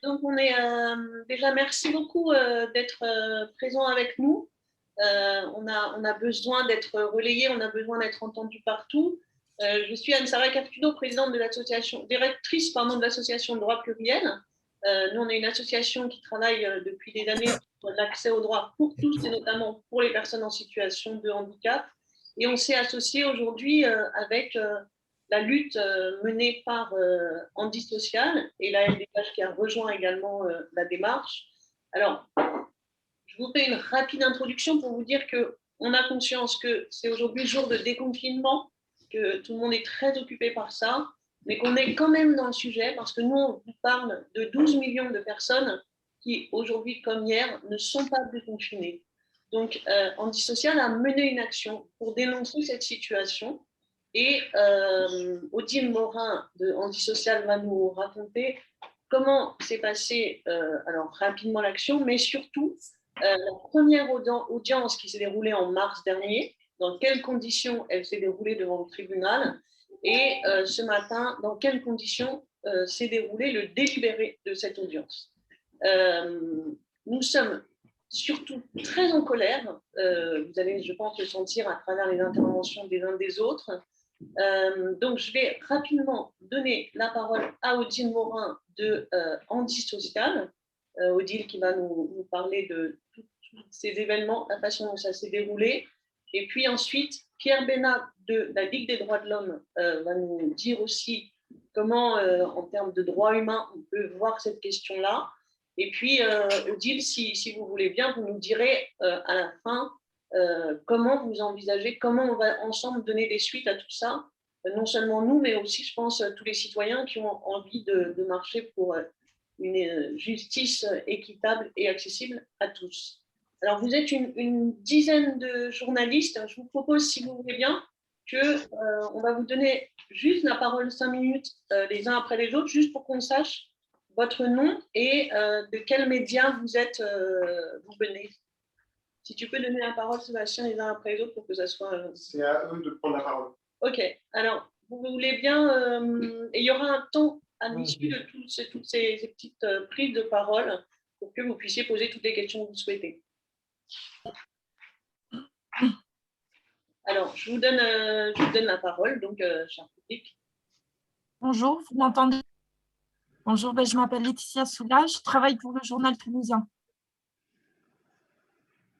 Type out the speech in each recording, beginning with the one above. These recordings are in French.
Donc, on est déjà, merci beaucoup d'être présent avec nous. On a besoin d'être relayé, on a besoin d'être entendu partout. Je suis Anne-Sarah Cartudo, présidente de l'association, directrice de l'association Droit Pluriel. Nous, on est une association qui travaille depuis des années sur l'accès aux droits pour tous et notamment pour les personnes en situation de handicap. Et on s'est associé aujourd'hui avec la lutte menée par Handi Social et la LDH qui a rejoint également la démarche. Alors, je vous fais une rapide introduction pour vous dire qu'on a conscience que c'est aujourd'hui jour de déconfinement, que tout le monde est très occupé par ça, mais qu'on est quand même dans le sujet parce que nous, on vous parle de 12 millions de personnes qui, aujourd'hui comme hier, ne sont pas déconfinées. Donc, Handi Social a mené une action pour dénoncer cette situation. Et Odile Morin de Handi Social va nous raconter comment s'est passée alors rapidement l'action, mais surtout la première audience qui s'est déroulée en mars dernier, dans quelles conditions elle s'est déroulée devant le tribunal, et ce matin, dans quelles conditions s'est déroulé le délibéré de cette audience. Nous sommes surtout très en colère, vous allez, je pense, le sentir à travers les interventions des uns des autres. Donc, je vais rapidement donner la parole à Odile Morin de Handi Social. Odile qui va nous parler de tous ces événements, la façon dont ça s'est déroulé. Et puis ensuite, Pierre Bénat de la Ligue des droits de l'homme va nous dire aussi comment, en termes de droits humains, on peut voir cette question-là. Et puis, Odile, si vous voulez bien, vous nous direz à la fin comment vous envisagez, comment on va ensemble donner des suites à tout ça, non seulement nous, mais aussi, je pense, tous les citoyens qui ont envie de marcher pour une justice équitable et accessible à tous. Alors, vous êtes une dizaine de journalistes. Je vous propose, si vous voulez bien, qu'on va vous donner juste la parole 5 minutes les uns après les autres, juste pour qu'on sache votre nom et de quel média vous êtes, vous venez. Si tu peux donner la parole, Sébastien, les uns après les autres pour que ça soit… C'est à eux de prendre la parole. Ok, alors, vous voulez bien… et il y aura un temps à l'issue de toutes ces petites prises de parole pour que vous puissiez poser toutes les questions que vous souhaitez. Alors, je vous donne la parole, donc, cher public. Bonjour, vous m'entendez? Bonjour, je m'appelle Laetitia Soulage, je travaille pour le journal toulousain.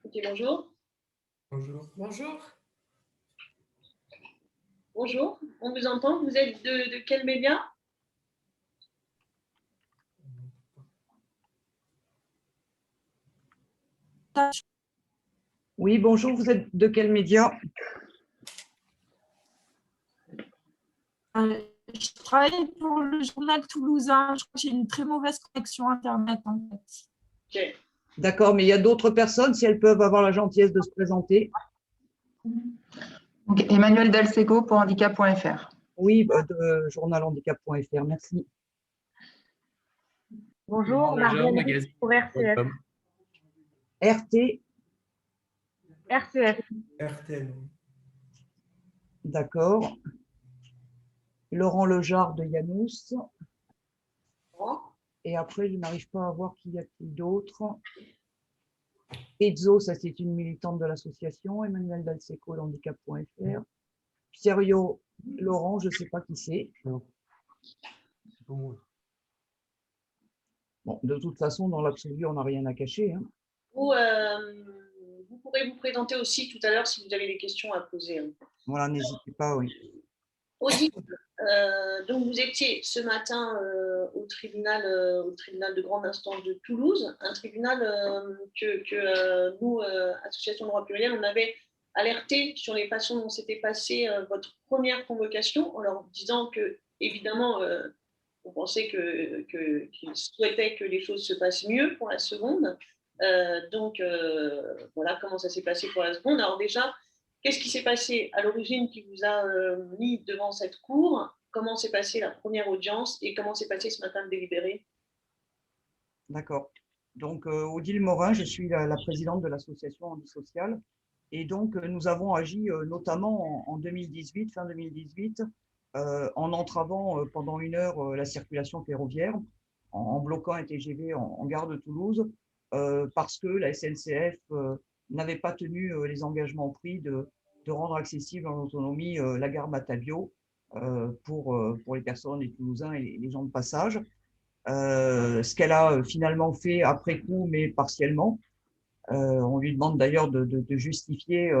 Ok, bonjour. Bonjour. Bonjour. Bonjour, on vous entend. Vous êtes de quel média? Oui, bonjour, vous êtes de quel média? Je travaille pour le journal toulousain. Je crois que j'ai une très mauvaise connexion Internet, en fait. Ok. D'accord, mais il y a d'autres personnes, si elles peuvent avoir la gentillesse de se présenter. Donc, Emmanuel Dalsego pour handicap.fr. Oui, de journalhandicap.fr, merci. Bonjour, Marianne pour RCF. RT. RCF. RTL. D'accord. Laurent Lejar de Yanous. Et après, je n'arrive pas à voir qui y a-t-il d'autre. Edzo, ça c'est une militante de l'association. Emmanuel Dalseco, handicap.fr. Serio Laurent, je ne sais pas qui c'est. Bon, de toute façon, dans l'absolu, on n'a rien à cacher. Hein. Vous pourrez vous présenter aussi tout à l'heure si vous avez des questions à poser. Hein. Voilà, n'hésitez pas, oui. Odile, donc vous étiez ce matin au tribunal de grande instance de Toulouse, un tribunal que nous, Association de droit pluriel, on avait alerté sur les façons dont s'était passée votre première convocation, en leur disant que, évidemment, on pensait qu'ils souhaitaient que les choses se passent mieux pour la seconde. Donc, voilà comment ça s'est passé pour la seconde. Alors déjà, qu'est-ce qui s'est passé à l'origine qui vous a mis devant cette cour? Comment s'est passée la première audience et comment s'est passé ce matin le délibéré? D'accord. Donc, Odile Morin, je suis la présidente de l'association Handi Social. Et donc, nous avons agi notamment en 2018, fin 2018, en entravant pendant 1 heure la circulation ferroviaire. en bloquant un TGV en gare de Toulouse, parce que la SNCF n'avait pas tenu les engagements pris de rendre accessible en autonomie la gare Matavio pour les personnes, les Toulousains et les gens de passage. Ce qu'elle a finalement fait après coup, mais partiellement. On lui demande d'ailleurs de justifier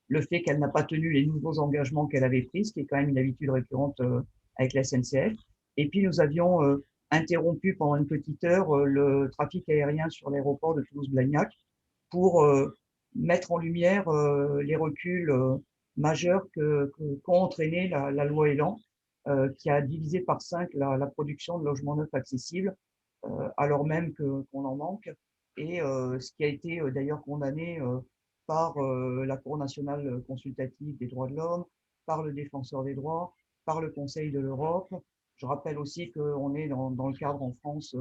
le fait qu'elle n'a pas tenu les nouveaux engagements qu'elle avait pris, ce qui est quand même une habitude récurrente avec la SNCF. Et puis, nous avions interrompu pendant une petite heure le trafic aérien sur l'aéroport de Toulouse-Blagnac pour mettre en lumière les reculs majeurs qu'ont entraîné la loi Elan, qui a divisé par 5 la production de logements neufs accessibles, alors même qu'on en manque, et ce qui a été d'ailleurs condamné par la Cour nationale consultative des droits de l'homme, par le Défenseur des droits, par le Conseil de l'Europe. Je rappelle aussi qu'on est dans le cadre en France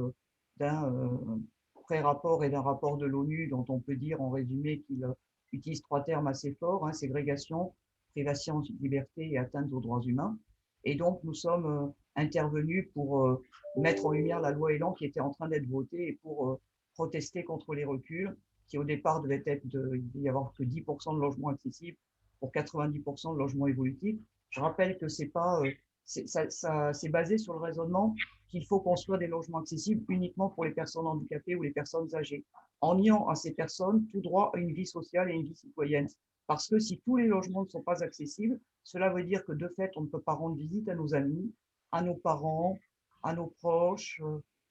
d'un pré-rapport et d'un rapport de l'ONU dont on peut dire en résumé qu'il utilise 3 termes assez forts, hein, ségrégation, privation de liberté et atteinte aux droits humains. Et donc, nous sommes intervenus pour mettre en lumière la loi Elan qui était en train d'être votée et pour protester contre les reculs qui, au départ, devaient être il devait y avoir que 10% de logements accessibles pour 90% de logements évolutifs. Je rappelle que c'est pas, c'est basé sur le raisonnement qu'il faut construire des logements accessibles uniquement pour les personnes handicapées ou les personnes âgées, en niant à ces personnes tout droit à une vie sociale et une vie citoyenne. Parce que si tous les logements ne sont pas accessibles, cela veut dire que de fait, on ne peut pas rendre visite à nos amis, à nos parents, à nos proches,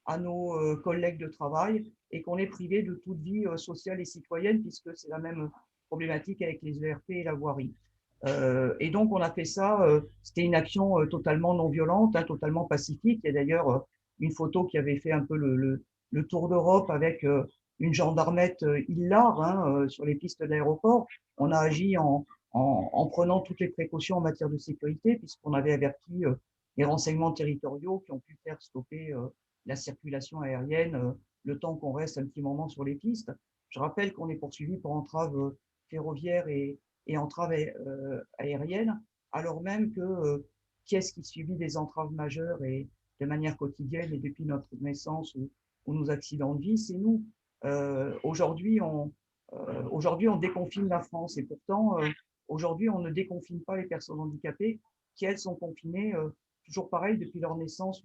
à nos collègues de travail, et qu'on est privé de toute vie sociale et citoyenne, puisque c'est la même problématique avec les ERP et la voirie. Et donc, on a fait ça, c'était une action totalement non violente, hein, totalement pacifique. Il y a d'ailleurs une photo qui avait fait un peu le tour d'Europe avec une gendarmette hilar sur les pistes d'aéroport. On a agi en prenant toutes les précautions en matière de sécurité, puisqu'on avait averti les renseignements territoriaux qui ont pu faire stopper la circulation aérienne le temps qu'on reste un petit moment sur les pistes. Je rappelle qu'on est poursuivi pour entrave ferroviaire et entrave aérienne, alors même que qui est-ce qui subit des entraves majeures et de manière quotidienne et depuis notre naissance ou nos accidents de vie, c'est nous. Aujourd'hui, on déconfine la France et pourtant, aujourd'hui, on ne déconfine pas les personnes handicapées qui, elles, sont confinées toujours pareil depuis leur naissance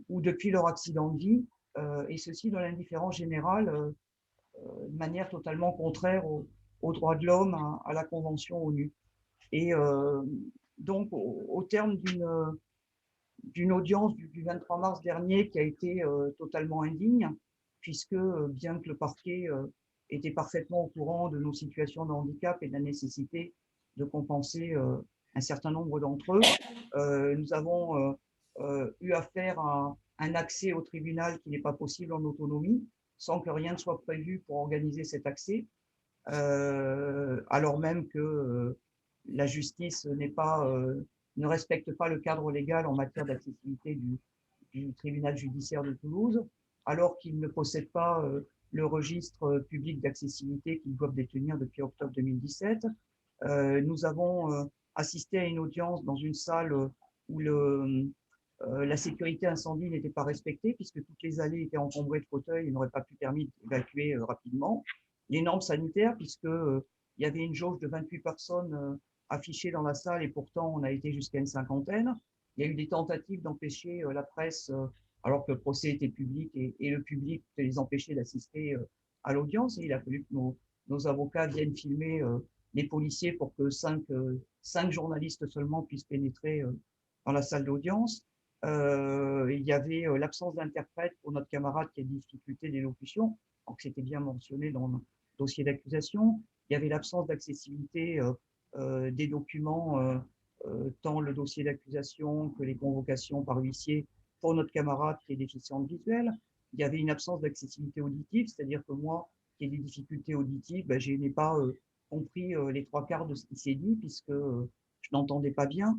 ou depuis leur accident de vie, et ceci dans l'indifférence générale, de manière totalement contraire aux droits de l'homme, à la Convention ONU. Et donc, au terme d'une audience du 23 mars dernier qui a été totalement indigne, puisque bien que le parquet était parfaitement au courant de nos situations de handicap et de la nécessité de compenser un certain nombre d'entre eux, nous avons eu affaire à un accès au tribunal qui n'est pas possible en autonomie, sans que rien ne soit prévu pour organiser cet accès, alors même que la justice ne respecte pas le cadre légal en matière d'accessibilité du tribunal judiciaire de Toulouse, alors qu'ils ne possèdent pas le registre public d'accessibilité qu'ils doivent détenir depuis octobre 2017. Nous avons assisté à une audience dans une salle où la sécurité incendie n'était pas respectée puisque toutes les allées étaient encombrées de fauteuils et n'auraient pas pu permettre d'évacuer rapidement. Les normes sanitaires, puisque il y avait une jauge de 28 personnes affichées dans la salle et pourtant on a été jusqu'à une cinquantaine. Il y a eu des tentatives d'empêcher la presse, alors que le procès était public et le public de les empêcher d'assister à l'audience. Et il a fallu que nos avocats viennent filmer les policiers pour que 5 journalistes seulement puissent pénétrer dans la salle d'audience. Il y avait l'absence d'interprète pour notre camarade qui a des difficultés d'élocution, donc c'était bien mentionné dans le dossier d'accusation. Il y avait l'absence d'accessibilité des documents, tant le dossier d'accusation que les convocations par huissier pour notre camarade qui est déficiente visuelle. Il y avait une absence d'accessibilité auditive, c'est-à-dire que moi, qui ai des difficultés auditives, ben, je n'ai pas compris les 3/4 de ce qui s'est dit, puisque je n'entendais pas bien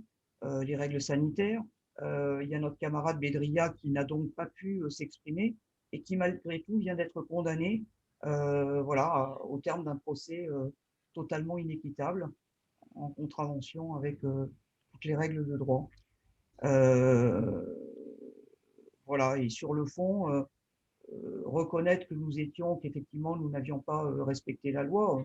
les règles sanitaires. Il y a notre camarade Bédria qui n'a donc pas pu s'exprimer et qui, malgré tout, vient d'être condamné voilà, au terme d'un procès totalement inéquitable, en contravention avec toutes les règles de droit. Voilà. voilà, et sur le fond, reconnaître que qu'effectivement, nous n'avions pas respecté la loi,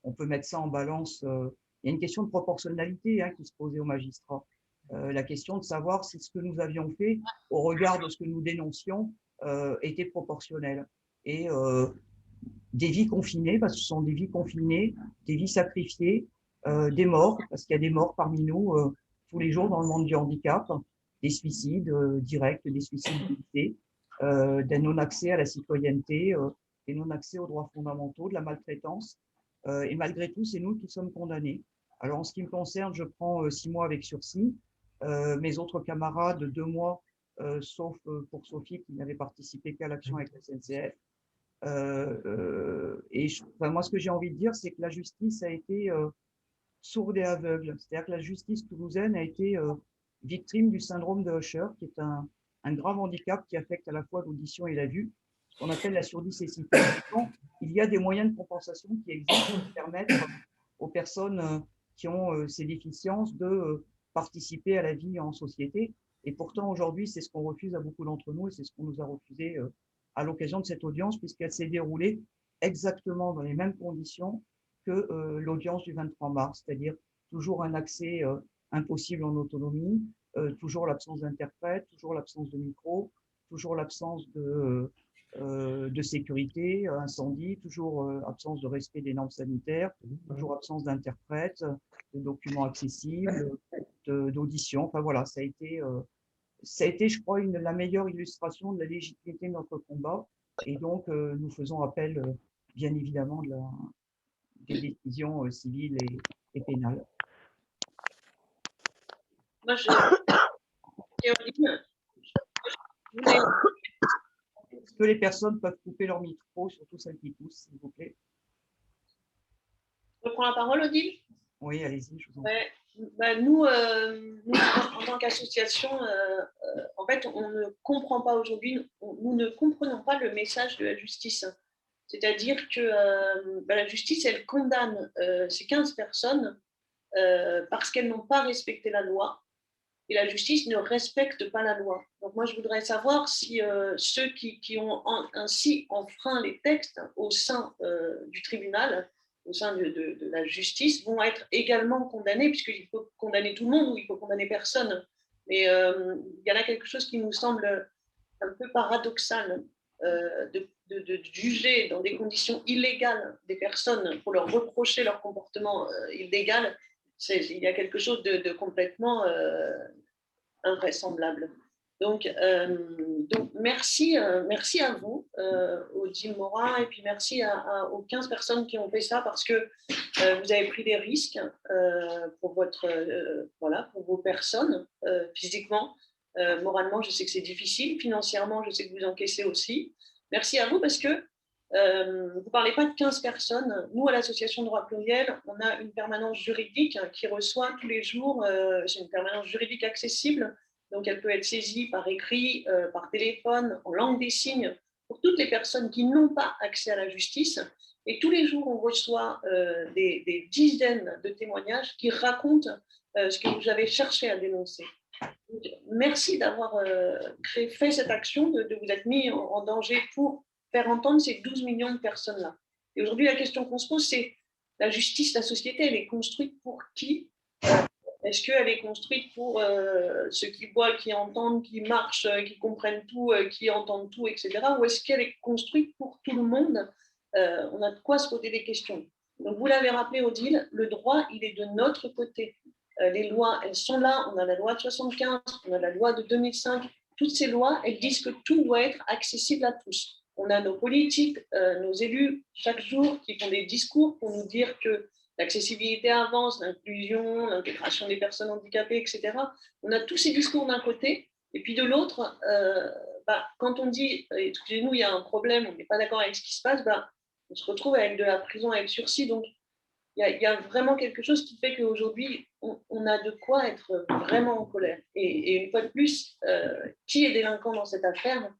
on peut mettre ça en balance. Il y a une question de proportionnalité hein, qui se posait aux magistrats. La question de savoir si ce que nous avions fait, au regard de ce que nous dénoncions, était proportionnel. Et des vies confinées, parce que ce sont des vies confinées, des vies sacrifiées, des morts, parce qu'il y a des morts parmi nous tous les jours dans le monde du handicap, des suicides directs, des suicides évités, d'un non-accès à la citoyenneté, des non-accès aux droits fondamentaux, de la maltraitance. Et malgré tout, c'est nous qui sommes condamnés. Alors, en ce qui me concerne, je prends 6 mois avec sursis. Mes autres camarades, 2 mois, sauf pour Sophie qui n'avait participé qu'à l'action avec la SNCF. Moi, ce que j'ai envie de dire, c'est que la justice a été sourde et aveugle. C'est-à-dire que la justice toulousaine a été victime du syndrome de Usher, qui est un grave handicap qui affecte à la fois l'audition et la vue, ce qu'on appelle la surdicécité. Il y a des moyens de compensation qui existent pour permettre aux personnes qui ont ces déficiences de participer à la vie en société. Et pourtant, aujourd'hui, c'est ce qu'on refuse à beaucoup d'entre nous et c'est ce qu'on nous a refusé à l'occasion de cette audience, puisqu'elle s'est déroulée exactement dans les mêmes conditions que l'audience du 23 mars, c'est-à-dire toujours un accès impossible en autonomie, toujours l'absence d'interprète, toujours l'absence de micro, toujours l'absence de sécurité, incendie, toujours absence de respect des normes sanitaires, toujours absence d'interprète, de documents accessibles, d'audition. Enfin voilà, ça a été, je crois, la meilleure illustration de la légitimité de notre combat. Et donc, nous faisons appel, bien évidemment, des décisions civiles et pénales. Moi, Est-ce que les personnes peuvent couper leur micro, surtout celles qui toussent, s'il vous plaît? Je reprends la parole, Odile? Oui, allez-y, je vous en prie. Nous, en tant qu'association, en fait, on ne comprend pas aujourd'hui, nous ne comprenons pas le message de la justice. C'est-à-dire que la justice, elle condamne ces 15 personnes parce qu'elles n'ont pas respecté la loi. Et la justice ne respecte pas la loi. Donc moi, je voudrais savoir si ceux qui ont ainsi enfreint les textes au sein du tribunal, au sein de la justice, vont être également condamnés, puisqu'il faut condamner tout le monde ou il faut condamner personne. Mais il y en a quelque chose qui nous semble un peu paradoxal de juger dans des conditions illégales des personnes pour leur reprocher leur comportement illégal. Il y a quelque chose de complètement invraisemblable. Donc merci à vous, Odile Morin, et puis merci aux 15 personnes qui ont fait ça, parce que vous avez pris des risques pour vos personnes, physiquement, moralement, je sais que c'est difficile, financièrement, je sais que vous encaissez aussi. Merci à vous, parce que vous ne parlez pas de 15 personnes. Nous, à l'association Droit Pluriel, on a une permanence juridique qui reçoit tous les jours, c'est une permanence juridique accessible, donc elle peut être saisie par écrit, par téléphone, en langue des signes, pour toutes les personnes qui n'ont pas accès à la justice. Et tous les jours, on reçoit des dizaines de témoignages qui racontent ce que vous avez cherché à dénoncer. Donc, merci d'avoir fait cette action, de vous être mis en danger pour faire entendre ces 12 millions de personnes-là. Et aujourd'hui, la question qu'on se pose, c'est la justice, la société, elle est construite pour qui? Est-ce qu'elle est construite pour ceux qui voient, qui entendent, qui marchent, qui comprennent tout, qui entendent tout, etc. Ou est-ce qu'elle est construite pour tout le monde? On a de quoi se poser des questions. Donc, vous l'avez rappelé, Odile, le droit, il est de notre côté. Les lois, elles sont là. On a la loi de 75, on a la loi de 2005. Toutes ces lois, elles disent que tout doit être accessible à tous. On a nos politiques, nos élus, chaque jour, qui font des discours pour nous dire que l'accessibilité avance, l'inclusion, l'intégration des personnes handicapées, etc. On a tous ces discours d'un côté, et puis de l'autre, quand on dit « excusez-nous, il y a un problème, on n'est pas d'accord avec ce qui se passe », on se retrouve avec de la prison avec sursis. Donc, il y a vraiment quelque chose qui fait qu'aujourd'hui, on a de quoi être vraiment en colère. Et une fois de plus, qui est délinquant dans cette affaire?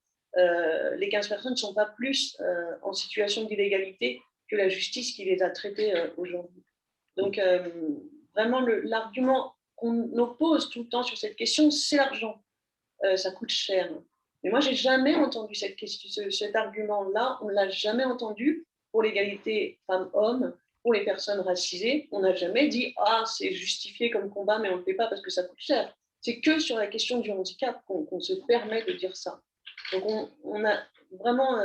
Les 15 personnes ne sont pas plus en situation d'illégalité que la justice qui les a traités aujourd'hui. Donc, vraiment, l'argument qu'on oppose tout le temps sur cette question, c'est l'argent. Ça coûte cher. Mais moi, j'ai jamais entendu cette question, cet argument-là, on ne l'a jamais entendu pour l'égalité femmes-hommes, pour les personnes racisées. On n'a jamais dit « Ah, c'est justifié comme combat, mais on ne le fait pas parce que ça coûte cher ». C'est que sur la question du handicap qu'on se permet de dire ça. Donc, on a vraiment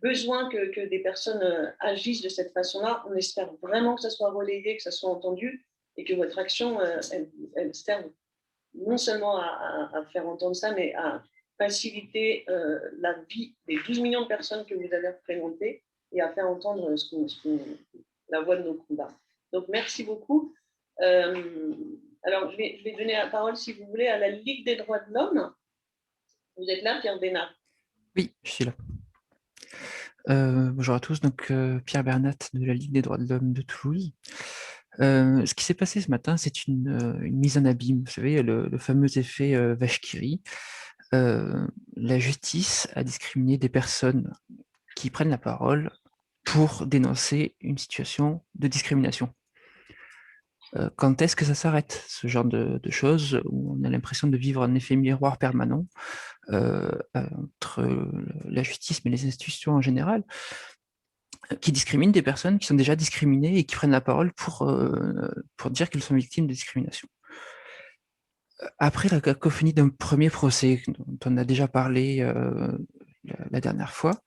besoin que des personnes agissent de cette façon-là. On espère vraiment que ça soit relayé, que ça soit entendu et que votre action, elle serve non seulement à faire entendre ça, mais à faciliter la vie des 12 millions de personnes que vous avez représentées et à faire entendre la voix de nos combats. Donc, merci beaucoup. Alors, je vais donner la parole, si vous voulez, à la Ligue des droits de l'homme. Vous êtes là, Pierre Bénat? Oui, je suis là. Bonjour à tous, donc Pierre Bernat de la Ligue des droits de l'homme de Toulouse. Ce qui s'est passé ce matin, c'est une mise en abîme, vous savez, le fameux effet vache qui rit. La justice a discriminé des personnes qui prennent la parole pour dénoncer une situation de discrimination. Quand est-ce que ça s'arrête, ce genre de choses, où on a l'impression de vivre un effet miroir permanent entre la justice mais les institutions en général, qui discriminent des personnes qui sont déjà discriminées et qui prennent la parole pour dire qu'elles sont victimes de discrimination. Après la cacophonie d'un premier procès, dont on a déjà parlé la dernière fois,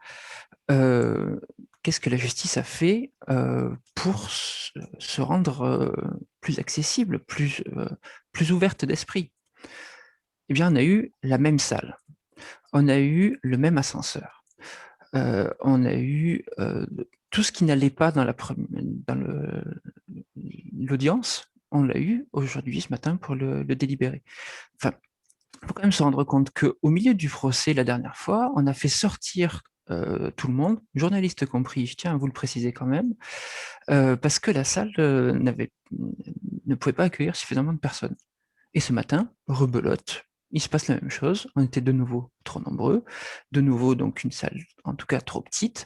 qu'est-ce que la justice a fait pour se rendre plus accessible, plus ouverte d'esprit? Eh bien, on a eu la même salle, on a eu le même ascenseur, on a eu tout ce qui n'allait pas dans l'audience, on l'a eu aujourd'hui, ce matin, pour le délibéré. Enfin, il faut quand même se rendre compte qu'au milieu du procès, la dernière fois, on a fait sortir tout le monde, journalistes compris, je tiens à vous le préciser quand même, parce que la salle ne pouvait pas accueillir suffisamment de personnes. Et ce matin, rebelote, il se passe la même chose, on était de nouveau trop nombreux, de nouveau donc une salle en tout cas trop petite,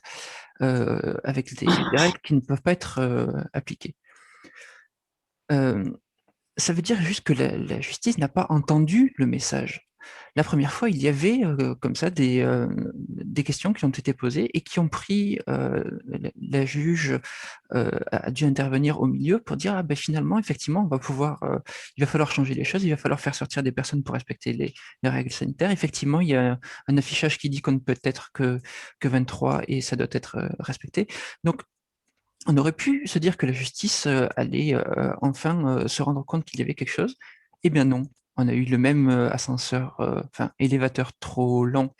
avec des règles qui ne peuvent pas être appliquées. Ça veut dire juste que la justice n'a pas entendu le message. La première fois, il y avait comme ça des questions qui ont été posées et qui ont pris, la juge a dû intervenir au milieu pour dire ah ben finalement, effectivement, il va falloir changer les choses, il va falloir faire sortir des personnes pour respecter les règles sanitaires. Effectivement, il y a un affichage qui dit qu'on ne peut être que 23 et ça doit être respecté. Donc, on aurait pu se dire que la justice allait enfin se rendre compte qu'il y avait quelque chose. Eh bien non, on a eu le même ascenseur, élévateur trop lent,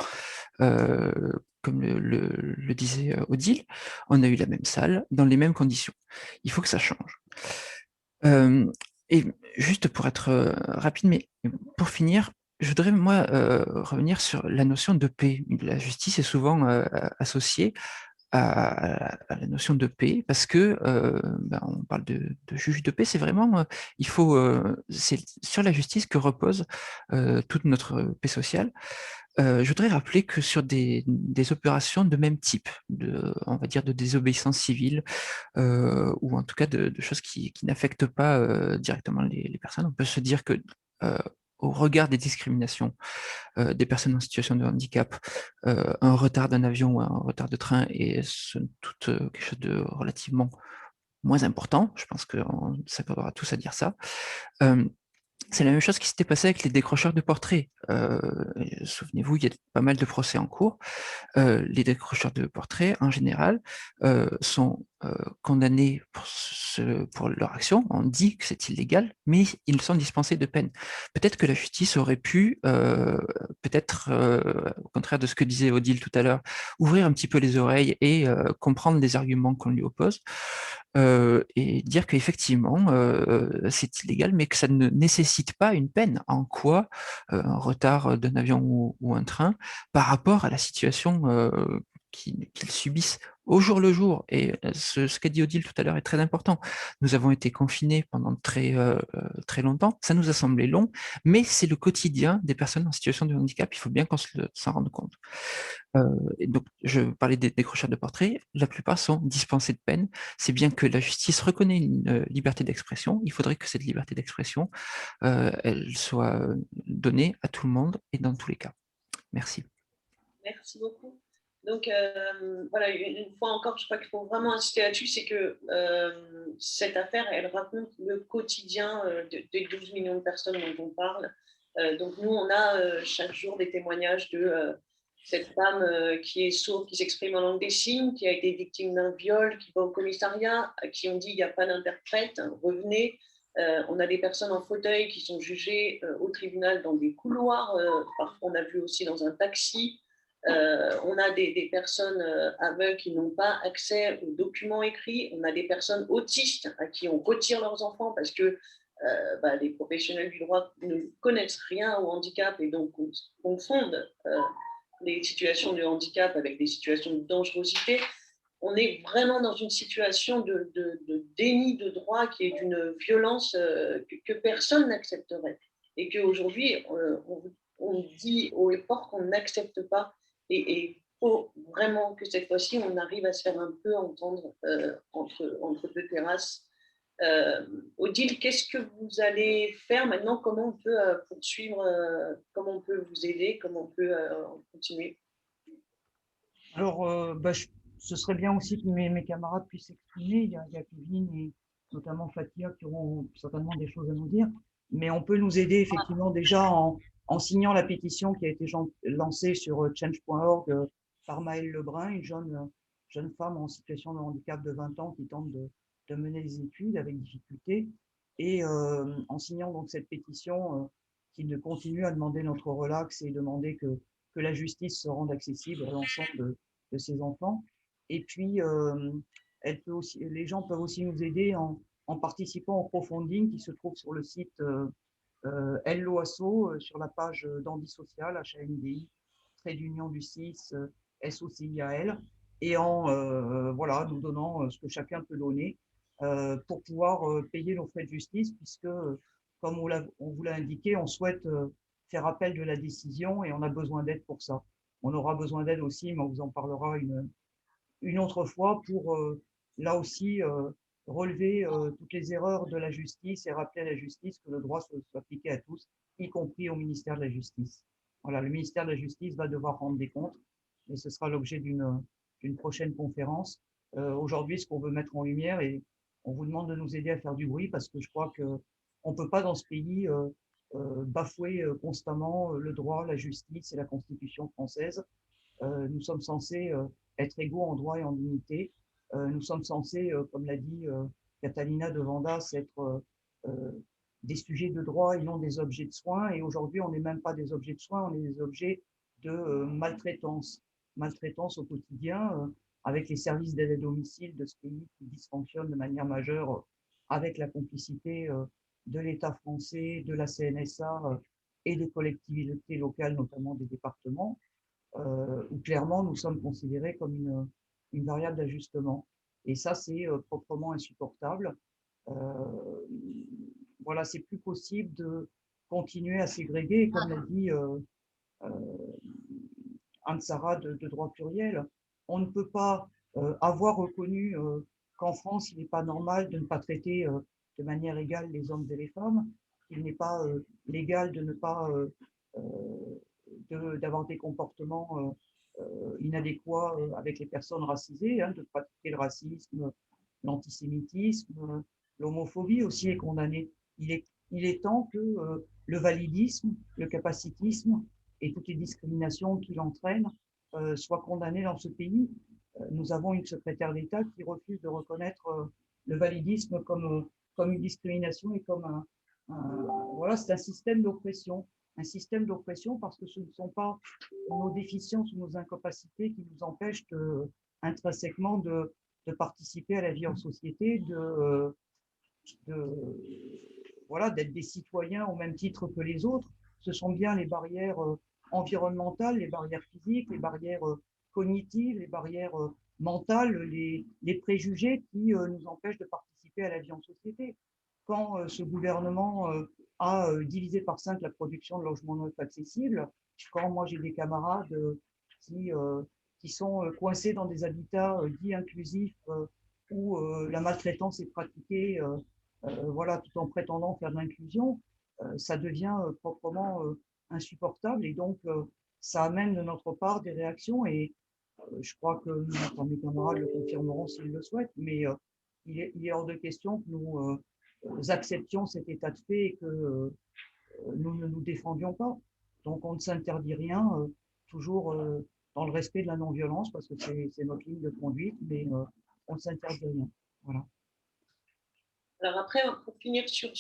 comme le disait Odile. On a eu la même salle, dans les mêmes conditions. Il faut que ça change. Et juste pour être rapide, mais pour finir, je voudrais, moi, revenir sur la notion de paix. La justice est souvent associée à la notion de paix, parce que on parle de juge de paix, c'est vraiment, c'est sur la justice que repose toute notre paix sociale. Je voudrais rappeler que sur des opérations de même type, on va dire de désobéissance civile, ou en tout cas de choses qui n'affectent pas directement les personnes, on peut se dire que au regard des discriminations des personnes en situation de handicap, un retard d'un avion ou un retard de train est somme toute quelque chose de relativement moins important. Je pense qu'on s'accordera tous à dire ça. C'est la même chose qui s'était passé avec les décrocheurs de portraits. Souvenez-vous, il y a pas mal de procès en cours. Les décrocheurs de portraits, en général, sont condamnés pour leur action. On dit que c'est illégal, mais ils sont dispensés de peine. Peut-être que la justice aurait pu, au contraire de ce que disait Odile tout à l'heure, ouvrir un petit peu les oreilles et comprendre les arguments qu'on lui oppose, et dire qu'effectivement, c'est illégal, mais que ça ne nécessite pas une peine. En quoi un retard d'un avion ou un train par rapport à la situation qu'ils subissent au jour le jour. Et ce qu'a dit Odile tout à l'heure est très important. Nous avons été confinés pendant très longtemps, ça nous a semblé long, mais c'est le quotidien des personnes en situation de handicap, il faut bien qu'on s'en rende compte. Et donc, je parlais des décrocheurs de portraits, la plupart sont dispensés de peine. C'est bien que la justice reconnaît une liberté d'expression, il faudrait que cette liberté d'expression, elle soit donnée à tout le monde et dans tous les cas. Merci. Merci beaucoup. Donc, voilà, une fois encore, je crois qu'il faut vraiment insister là-dessus, c'est que cette affaire, elle raconte le quotidien des 12 millions de personnes dont on parle. Donc, nous, on a chaque jour des témoignages de cette femme qui est sourde, qui s'exprime en langue des signes, qui a été victime d'un viol, qui va au commissariat, à qui on dit il n'y a pas d'interprète, hein, revenez. On a des personnes en fauteuil qui sont jugées au tribunal dans des couloirs. Parfois, on a vu aussi dans un taxi. On a des personnes aveugles qui n'ont pas accès aux documents écrits. On a des personnes autistes à qui on retire leurs enfants parce que les professionnels du droit ne connaissent rien au handicap et donc confondent les situations de handicap avec des situations de dangerosité. On est vraiment dans une situation de déni de droit qui est d'une violence que personne n'accepterait. Et qu'aujourd'hui, on dit haut et fort qu'on n'accepte pas. Et il faut vraiment que cette fois-ci, on arrive à se faire un peu entendre entre deux terrasses. Odile, qu'est-ce que vous allez faire maintenant? Comment on peut poursuivre? Comment on peut vous aider? Comment on peut continuer? Alors, ce serait bien aussi que mes camarades puissent s'exprimer. Il y a Kevin et notamment Fatia qui auront certainement des choses à nous dire. Mais on peut nous aider effectivement déjà en signant la pétition qui a été lancée sur change.org par Maëlle Lebrun, une jeune femme en situation de handicap de 20 ans qui tente de mener des études avec difficulté. Et en signant donc cette pétition qui continue à demander notre relax et demander que la justice se rende accessible à l'ensemble de ces enfants. Et puis, les gens peuvent aussi nous aider en participant au crowdfunding qui se trouve sur le site Hello Asso, sur la page d'Andy Social, HANDI, trait d'union du 6, SOCIAL, et voilà, nous donnant ce que chacun peut donner pour pouvoir payer nos frais de justice, puisque, comme on vous l'a indiqué, on souhaite faire appel de la décision et on a besoin d'aide pour ça. On aura besoin d'aide aussi, mais on vous en parlera une autre fois pour là aussi relever toutes les erreurs de la justice et rappeler à la justice que le droit soit appliqué à tous, y compris au ministère de la Justice. Voilà, le ministère de la Justice va devoir rendre des comptes et ce sera l'objet d'une prochaine conférence. Aujourd'hui, ce qu'on veut mettre en lumière, et on vous demande de nous aider à faire du bruit parce que je crois qu'on ne peut pas dans ce pays bafouer constamment le droit, la justice et la Constitution française. Nous sommes censés être égaux en droit et en dignité. Nous sommes censés, comme l'a dit Catalina de Vandas, être des sujets de droit et non des objets de soins. Et aujourd'hui, on n'est même pas des objets de soins, on est des objets de maltraitance. Maltraitance au quotidien avec les services d'aide à domicile de ce pays qui dysfonctionnent de manière majeure avec la complicité de l'État français, de la CNSA et des collectivités locales, notamment des départements, où clairement nous sommes considérés comme une variable d'ajustement. Et ça, c'est proprement insupportable. Voilà, c'est plus possible de continuer à ségréguer, comme l'a dit Anne-Sara de droit pluriel. On ne peut pas avoir reconnu qu'en France, il n'est pas normal de ne pas traiter de manière égale les hommes et les femmes, qu'il n'est pas légal de ne pas d'avoir des comportements inadéquats avec les personnes racisées, hein, de pratiquer le racisme, l'antisémitisme, l'homophobie aussi est condamnée. Il est temps que le validisme, le capacitisme et toutes les discriminations qu'il entraîne soient condamnées dans ce pays. Nous avons une secrétaire d'État qui refuse de reconnaître le validisme comme une discrimination et comme voilà, c'est un système d'oppression. Un système d'oppression parce que ce ne sont pas nos déficiences ou nos incapacités qui nous empêchent intrinsèquement de participer à la vie en société, voilà, d'être des citoyens au même titre que les autres. Ce sont bien les barrières environnementales, les barrières physiques, les barrières cognitives, les barrières mentales, les préjugés qui nous empêchent de participer à la vie en société. Quand ce gouvernement a divisé par 5 la production de logements neufs accessibles, quand moi j'ai des camarades qui sont coincés dans des habitats dits inclusifs où la maltraitance est pratiquée voilà, tout en prétendant faire de l'inclusion, ça devient proprement insupportable. Et donc, ça amène de notre part des réactions et je crois que mes camarades le confirmeront s'ils le souhaitent, mais il est hors de question que nous acceptions cet état de fait et que nous ne nous défendions pas. Donc on ne s'interdit rien, toujours dans le respect de la non-violence, parce que c'est notre ligne de conduite, mais on ne s'interdit rien. Voilà. Alors après, pour finir sur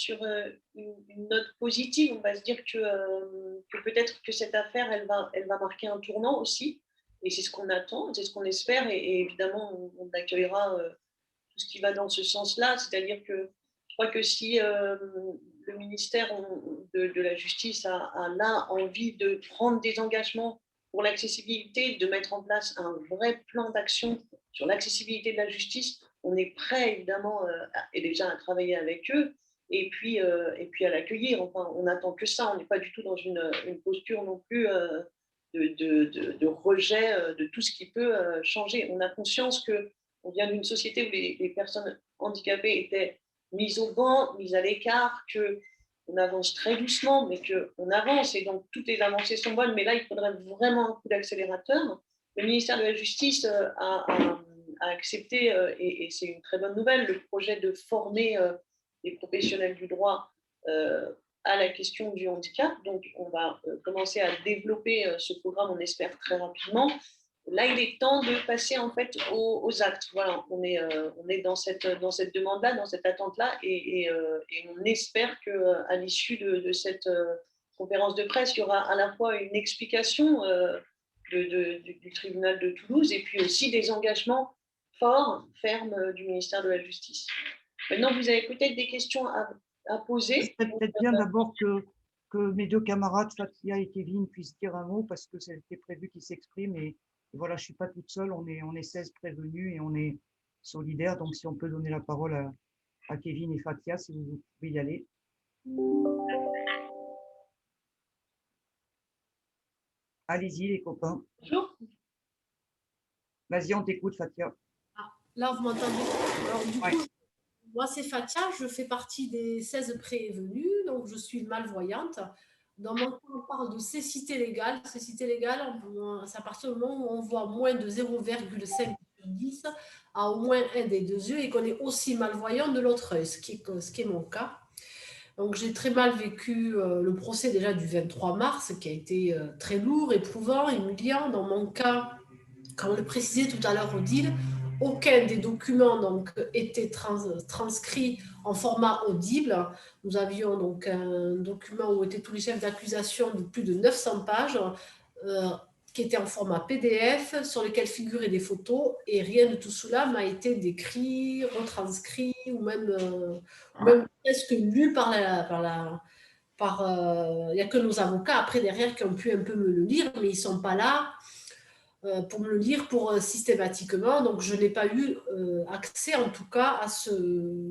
une note positive, on va se dire que peut-être que cette affaire, elle va marquer un tournant aussi. Et c'est ce qu'on attend, c'est ce qu'on espère. Et évidemment, on accueillera tout ce qui va dans ce sens-là. C'est-à-dire que je crois que si le ministère de la Justice a là envie de prendre des engagements pour l'accessibilité, de mettre en place un vrai plan d'action sur l'accessibilité de la justice, on est prêt évidemment et déjà à travailler avec eux et puis à l'accueillir. Enfin, on n'attend que ça. On n'est pas du tout dans une posture non plus de rejet de tout ce qui peut changer. On a conscience qu'on vient d'une société où les personnes handicapées étaient mises au banc, mises à l'écart, qu'on avance très doucement, mais qu'on avance et donc toutes les avancées sont bonnes. Mais là, il faudrait vraiment un coup d'accélérateur. Le ministère de la Justice a accepté, et c'est une très bonne nouvelle, le projet de former les professionnels du droit à la question du handicap. Donc, on va commencer à développer ce programme, on espère très rapidement. Là, il est temps de passer en fait aux actes. Voilà, on est dans cette demande-là, dans cette attente-là, et on espère qu'à l'issue de cette conférence de presse, il y aura à la fois une explication du tribunal de Toulouse et puis aussi des engagements forts, fermes du ministère de la Justice. Maintenant, vous avez peut-être des questions à poser. C'est peut-être bien d'abord que mes deux camarades, Fatia et Kevin, puissent dire un mot parce que c'était prévu qu'ils s'expriment. Et voilà, je ne suis pas toute seule, on est 16 prévenus et on est solidaires. Donc, si on peut donner la parole à Kevin et Fatia, si vous pouvez y aller. Allez-y, les copains. Bonjour. Vas-y, on t'écoute, Fatia. Là, vous m'entendez? Alors, du coup, moi, c'est Fatia, je fais partie des 16 prévenus, donc je suis malvoyante. Dans mon cas, on parle de cécité légale. Cécité légale, c'est à partir du moment où on voit moins de 0,5 sur 10 à au moins un des deux yeux et qu'on est aussi malvoyant de l'autre œil, ce qui est mon cas. Donc, j'ai très mal vécu le procès déjà du 23 mars, qui a été très lourd, éprouvant, humiliant. Dans mon cas, comme on le précisait tout à l'heure, Odile, aucun des documents donc, était transcrit en format audible. Nous avions donc un document où étaient tous les chefs d'accusation de plus de 900 pages, qui était en format PDF, sur lequel figuraient des photos, et rien de tout cela m'a été décrit, retranscrit, ou même presque lu par il n'y a que nos avocats après derrière qui ont pu un peu me le lire, mais ils ne sont pas là pour me le lire systématiquement. Donc, je n'ai pas eu accès, en tout cas, à ce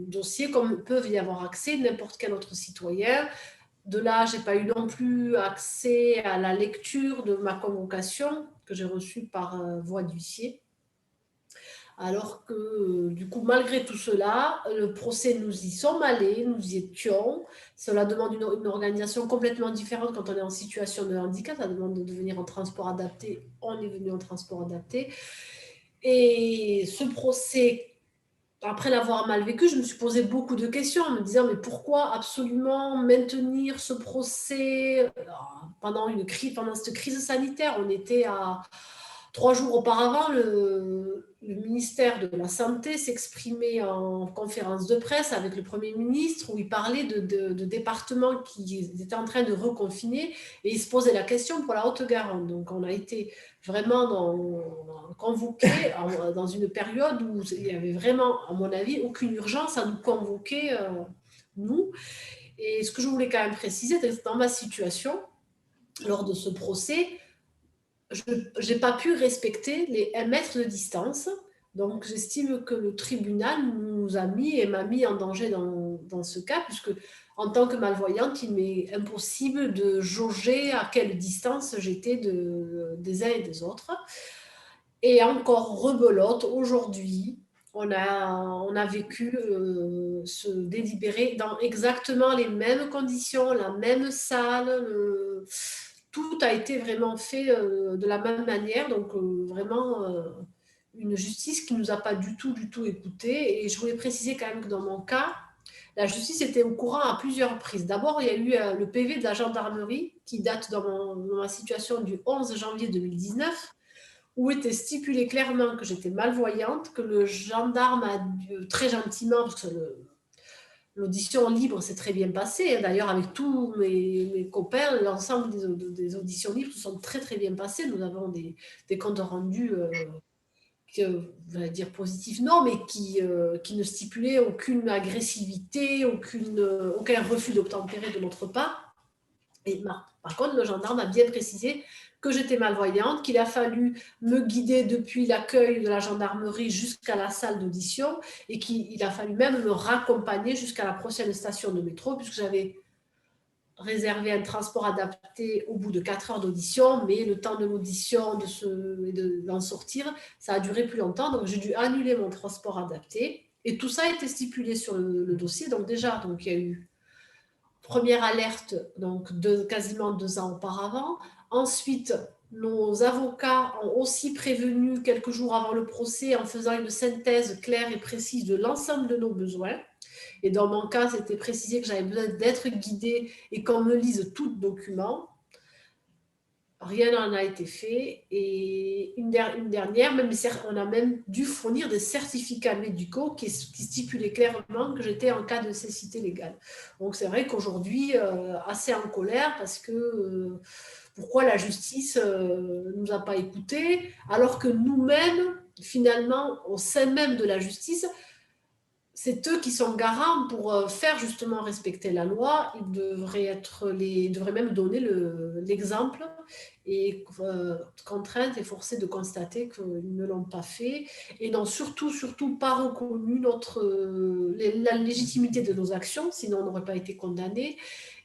dossier, comme peuvent y avoir accès n'importe quel autre citoyen. De là, je n'ai pas eu non plus accès à la lecture de ma convocation que j'ai reçue par voie d'huissier. Alors que, du coup, malgré tout cela, le procès, nous y sommes allés, nous y étions. Cela demande une organisation complètement différente quand on est en situation de handicap. Ça demande de venir en transport adapté. On est venu en transport adapté. Et ce procès, après l'avoir mal vécu, je me suis posé beaucoup de questions en me disant, mais pourquoi absolument maintenir ce procès pendant cette crise sanitaire? On était à 3 jours auparavant, le ministère de la Santé s'exprimait en conférence de presse avec le Premier ministre où il parlait de départements qui étaient en train de reconfiner et il se posait la question pour la Haute-Garonne. Donc, on a été vraiment convoqués dans une période où il n'y avait vraiment, à mon avis, aucune urgence à nous convoquer, nous. Et ce que je voulais quand même préciser, c'est que dans ma situation, lors de ce procès, je n'ai pas pu respecter les 1 mètre de distance. Donc, j'estime que le tribunal m'a mis en danger dans ce cas, puisque en tant que malvoyante, il m'est impossible de jauger à quelle distance j'étais des uns et des autres. Et encore rebelote, aujourd'hui, on a vécu ce délibéré dans exactement les mêmes conditions, la même salle, tout a été vraiment fait de la même manière. Donc, vraiment, une justice qui ne nous a pas du tout écoutés. Et je voulais préciser quand même que dans mon cas, la justice était au courant à plusieurs reprises. D'abord, il y a eu le PV de la gendarmerie qui date dans ma situation du 11 janvier 2019, où était stipulé clairement que j'étais malvoyante, que le gendarme a dû, très gentiment, parce que l'audition libre s'est très bien passée, d'ailleurs avec tous mes copains, l'ensemble des auditions libres se sont très bien passées. Nous avons des comptes rendus on va dire positifs, non, mais qui ne stipulaient aucune agressivité, aucun refus d'obtempérer de notre part. Et par contre, le gendarme a bien précisé que j'étais malvoyante, qu'il a fallu me guider depuis l'accueil de la gendarmerie jusqu'à la salle d'audition et qu'il a fallu même me raccompagner jusqu'à la prochaine station de métro, puisque j'avais réservé un transport adapté au bout de 4 heures d'audition, mais le temps de l'audition, d'en sortir, ça a duré plus longtemps, donc j'ai dû annuler mon transport adapté. Et tout ça a été stipulé sur le dossier. Donc déjà, il y a eu première alerte, donc quasiment 2 ans auparavant. Ensuite, nos avocats ont aussi prévenu quelques jours avant le procès en faisant une synthèse claire et précise de l'ensemble de nos besoins. Et dans mon cas, c'était précisé que j'avais besoin d'être guidée et qu'on me lise tout document. Rien n'en a été fait. Et une dernière, on a même dû fournir des certificats médicaux qui stipulaient clairement que j'étais en cas de cécité légale. Donc c'est vrai qu'aujourd'hui, assez en colère parce que pourquoi la justice ne nous a pas écoutés, alors que nous-mêmes, finalement, au sein même de la justice, c'est eux qui sont garants pour faire justement respecter la loi. Ils devraient même donner l'exemple et contrainte et forcée de constater qu'ils ne l'ont pas fait et n'ont surtout pas reconnu la légitimité de nos actions, sinon on n'aurait pas été condamnés,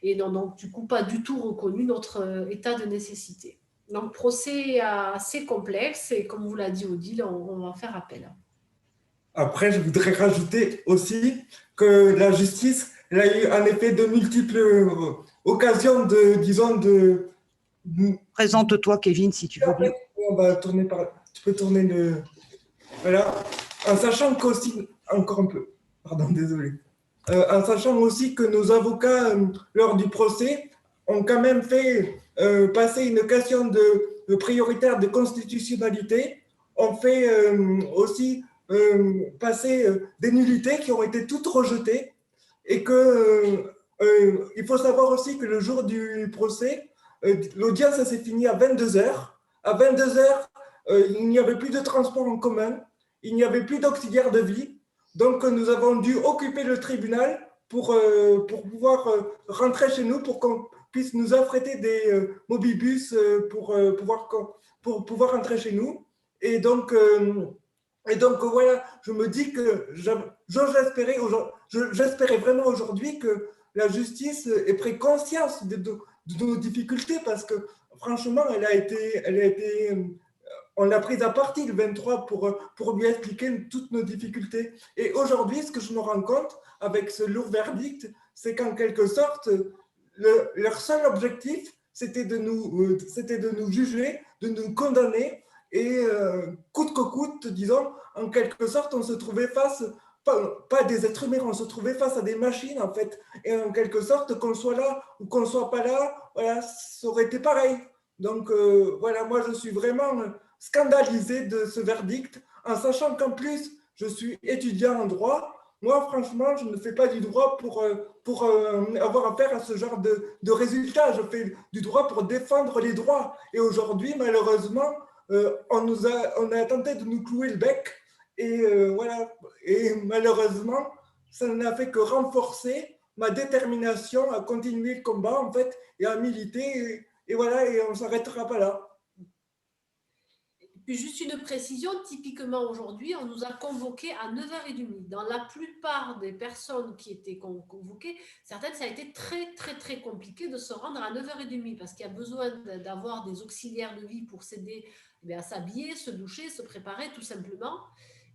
et n'ont donc du coup pas du tout reconnu notre état de nécessité. Donc procès assez complexe et comme vous l'a dit Odile, on va faire appel. Après, je voudrais rajouter aussi que la justice, elle a eu en effet de multiples occasions de... Présente-toi, Kevin, si tu veux bien. On va tourner par là. Tu peux tourner le... Voilà. En sachant qu'aussi... Encore un peu. Pardon, désolé. En sachant aussi que nos avocats, lors du procès, ont quand même fait passer une question de prioritaire de constitutionnalité, ont fait aussi passer des nullités qui ont été toutes rejetées et que il faut savoir aussi que le jour du procès, l'audience s'est finie à 22h. À 22h, il n'y avait plus de transport en commun, il n'y avait plus d'auxiliaire de vie. Donc, nous avons dû occuper le tribunal pour pouvoir rentrer chez nous, pour qu'on puisse nous affréter des mobibus pour pouvoir rentrer chez nous. Et donc voilà, je me dis que j'espérais vraiment aujourd'hui que la justice ait pris conscience de nos difficultés, parce que franchement, on l'a prise à partie le 23 pour lui expliquer toutes nos difficultés. Et aujourd'hui, ce que je me rends compte avec ce lourd verdict, c'est qu'en quelque sorte, leur seul objectif, c'était de nous juger, de nous condamner. Et coûte que coûte, disons, en quelque sorte, on se trouvait face, pas des êtres humains, on se trouvait face à des machines, en fait. Et en quelque sorte, qu'on soit là ou qu'on ne soit pas là, voilà, ça aurait été pareil. Donc, voilà, moi, je suis vraiment scandalisé de ce verdict, en sachant qu'en plus, je suis étudiant en droit. Moi, franchement, je ne fais pas du droit pour avoir affaire à ce genre de résultats. Je fais du droit pour défendre les droits. Et aujourd'hui, malheureusement, on a tenté de nous clouer le bec. Et voilà. Et malheureusement, ça n'a fait que renforcer ma détermination à continuer le combat, en fait, et à militer. Et voilà, et on ne s'arrêtera pas là. Puis juste une précision, typiquement aujourd'hui, on nous a convoqués à 9h30. Dans la plupart des personnes qui étaient convoquées, certaines, ça a été très compliqué de se rendre à 9h30 parce qu'il y a besoin d'avoir des auxiliaires de vie pour s'aider à s'habiller, se doucher, se préparer tout simplement.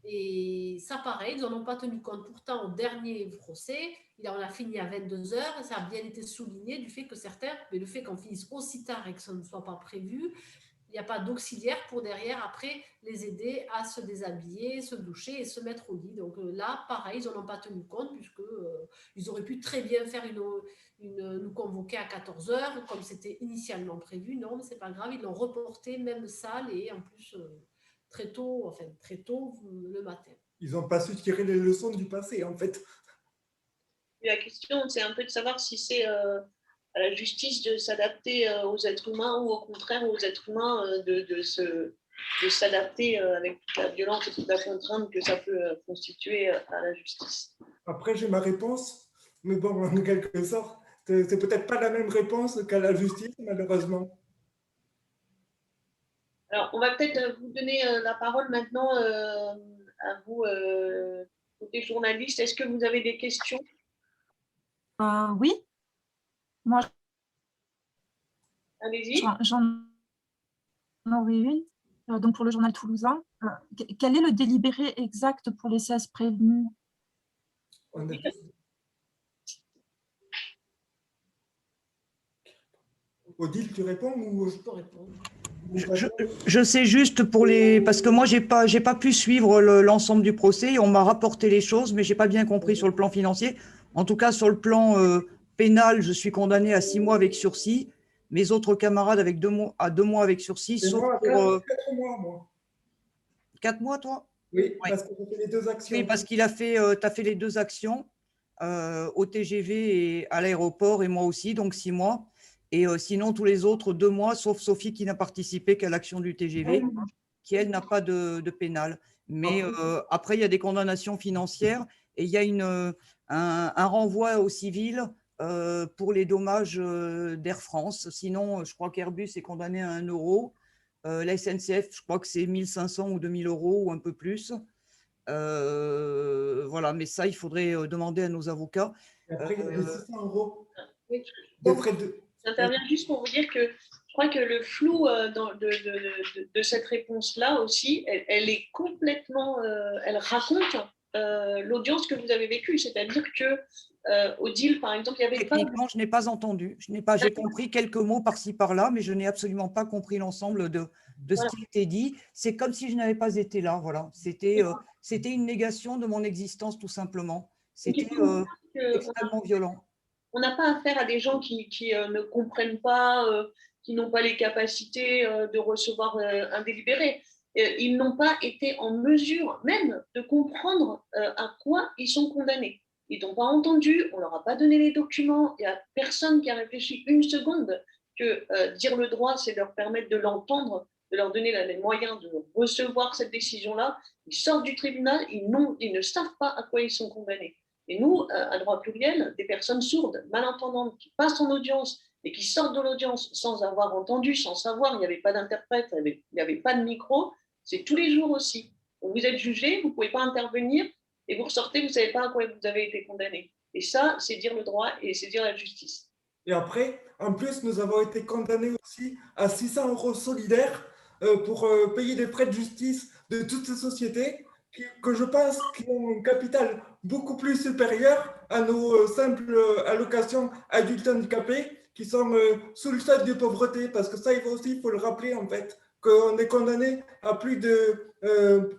Et ça, pareil, ils n'en ont pas tenu compte. Pourtant, au dernier procès, on a fini à 22 heures et ça a bien été souligné du fait que certains, mais le fait qu'on finisse aussi tard et que ça ne soit pas prévu, il n'y a pas d'auxiliaire pour derrière, après, les aider à se déshabiller, se doucher et se mettre au lit. Donc là, pareil, ils n'en ont pas tenu compte puisqu'ils auraient pu très bien faire nous convoquer à 14 heures comme c'était initialement prévu. Non, mais ce n'est pas grave, ils l'ont reporté, même salle et en plus très tôt le matin. Ils n'ont pas su tirer les leçons du passé, en fait. Et la question, c'est un peu de savoir si c'est à la justice de s'adapter aux êtres humains ou au contraire aux êtres humains de s'adapter avec toute la violence et toute la contrainte que ça peut constituer à la justice. Après, j'ai ma réponse, mais bon, en quelque sorte, c'est peut-être pas la même réponse qu'à la justice, malheureusement. Alors, on va peut-être vous donner la parole maintenant à vous, côté journaliste. Est-ce que vous avez des questions? Oui, moi, allez-y. J'en aurais une. Donc, pour le journal toulousain, quel est le délibéré exact pour les 16 prévenus? Odile, tu réponds ou je peux répondre? Je sais juste pour parce que moi j'ai pas pu suivre l'ensemble du procès. On m'a rapporté les choses, mais j'ai pas bien compris sur le plan financier. En tout cas, sur le plan pénal, je suis condamné à 6 mois avec sursis. Mes autres camarades avec 2 mois avec sursis, sauf moi, pour 4 mois, moi. 4 mois, toi? Oui, parce que j'ai fait les 2 actions. Oui, parce qu'il a fait, tu as fait les 2 actions au TGV et à l'aéroport, et moi aussi, donc 6 mois. Et sinon, tous les autres, 2 mois, sauf Sophie qui n'a participé qu'à l'action du TGV, qui, elle, n'a pas de pénal. Mais après, il y a des condamnations financières et il y a un renvoi au civil pour les dommages d'Air France. Sinon, je crois qu'Airbus est condamné à 1 euro. La SNCF, je crois que c'est 1 500 ou 2 000 euros ou un peu plus. Voilà, mais ça, il faudrait demander à nos avocats. Et après, il y a les 600 euros. Oui. Des frais de... J'interviens juste pour vous dire que je crois que le flou de cette réponse-là aussi, elle est complètement, elle raconte l'audience que vous avez vécue. C'est-à-dire que Odile, par exemple, il y avait Techniquement, je n'ai pas entendu. J'ai compris quelques mots par-ci, par-là, mais je n'ai absolument pas compris l'ensemble de ce qui était dit. C'est comme si je n'avais pas été là. Voilà. C'était une négation de mon existence, tout simplement. C'était extrêmement violent. On n'a pas affaire à des gens qui ne comprennent pas, qui n'ont pas les capacités de recevoir un délibéré. Ils n'ont pas été en mesure même de comprendre à quoi ils sont condamnés. Ils n'ont pas entendu, on ne leur a pas donné les documents, il n'y a personne qui a réfléchi une seconde que dire le droit, c'est leur permettre de l'entendre, de leur donner les moyens de recevoir cette décision-là. Ils sortent du tribunal, ils ne savent pas à quoi ils sont condamnés. Et nous, à droit pluriel, des personnes sourdes, malentendantes, qui passent en audience et qui sortent de l'audience sans avoir entendu, sans savoir, il n'y avait pas d'interprète, il n'y avait pas de micro, c'est tous les jours aussi. Donc vous êtes jugé, vous ne pouvez pas intervenir et vous ressortez, vous ne savez pas à quoi vous avez été condamné. Et ça, c'est dire le droit et c'est dire la justice. Et après, en plus, nous avons été condamnés aussi à 600 euros solidaires pour payer des frais de justice de toutes ces sociétés que je pense qui ont un capital beaucoup plus supérieur à nos simples allocations adultes handicapés qui sont sous le seuil de pauvreté. Parce que ça, il faut le rappeler en fait, qu'on est condamné à plus de,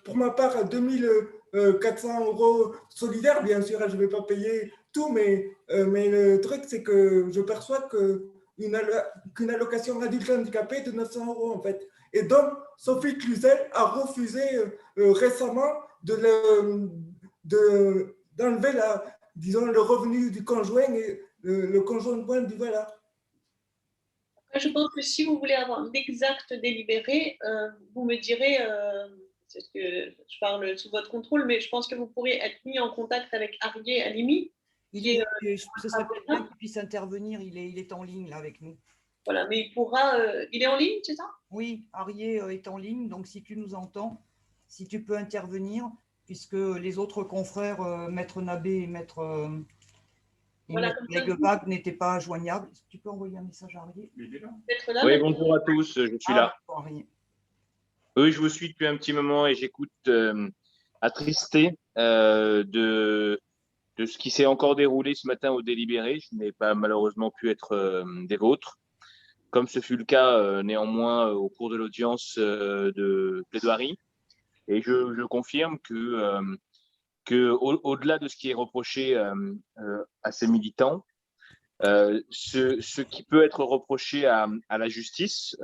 pour ma part, à 2400 euros solidaires. Bien sûr, je ne vais pas payer tout, mais le truc, c'est que je perçois qu'une allocation adulte handicapé de 900 euros en fait. Et donc, Sophie Cluzel a refusé récemment d'enlever le revenu du conjoint et le conjoint du voilà. Je pense que si vous voulez avoir l'exact délibéré, vous me direz, c'est ce que je parle sous votre contrôle, mais je pense que vous pourrez être mis en contact avec Arié Halimi. Ce serait peut-être bien qu'il puisse intervenir, il est en ligne là avec nous. Voilà, mais il est en ligne, c'est ça? Oui, Arié est en ligne, donc si tu nous entends, si tu peux intervenir, puisque les autres confrères, Maître Nabé et Maître Leguebag n'étaient pas joignables. Tu peux envoyer un message à Arié? Oui, bonjour à tous, je suis là. Oui, je vous suis depuis un petit moment et j'écoute attristé de ce qui s'est encore déroulé ce matin au délibéré. Je n'ai pas malheureusement pu être des vôtres, comme ce fut le cas néanmoins au cours de l'audience de plaidoirie. Et je confirme que au-delà de ce qui est reproché à ces militants, ce qui peut être reproché à la justice,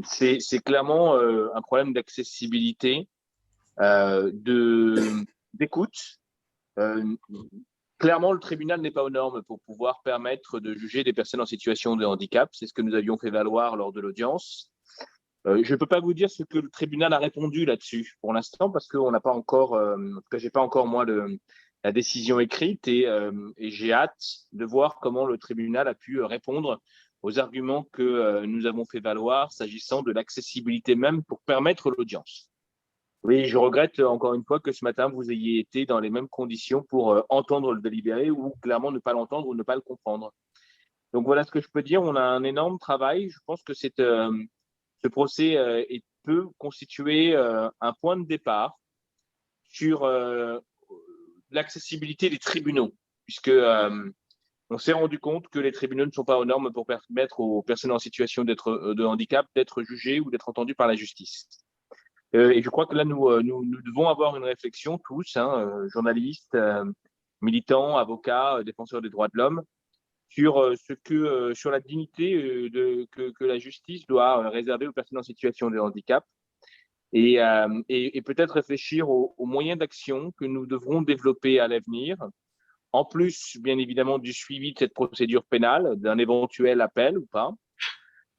c'est clairement un problème d'accessibilité, d'écoute. Clairement, le tribunal n'est pas aux normes pour pouvoir permettre de juger des personnes en situation de handicap. C'est ce que nous avions fait valoir lors de l'audience. Je ne peux pas vous dire ce que le tribunal a répondu là-dessus pour l'instant, parce qu'on n'a pas encore, que j'ai pas encore moi la décision écrite, et j'ai hâte de voir comment le tribunal a pu répondre aux arguments que nous avons fait valoir s'agissant de l'accessibilité même pour permettre l'audience. Oui, je regrette encore une fois que ce matin, vous ayez été dans les mêmes conditions pour entendre le délibéré ou clairement ne pas l'entendre ou ne pas le comprendre. Donc voilà ce que je peux dire. On a un énorme travail. Je pense que ce procès peut constituer un point de départ sur l'accessibilité des tribunaux, puisque on s'est rendu compte que les tribunaux ne sont pas aux normes pour permettre aux personnes en situation de handicap d'être jugées ou d'être entendues par la justice. Et je crois que là, nous devons avoir une réflexion tous, journalistes, militants, avocats, défenseurs des droits de l'homme, sur sur la dignité que la justice doit réserver aux personnes en situation de handicap, et peut-être réfléchir aux moyens d'action que nous devrons développer à l'avenir, en plus, bien évidemment, du suivi de cette procédure pénale, d'un éventuel appel ou pas.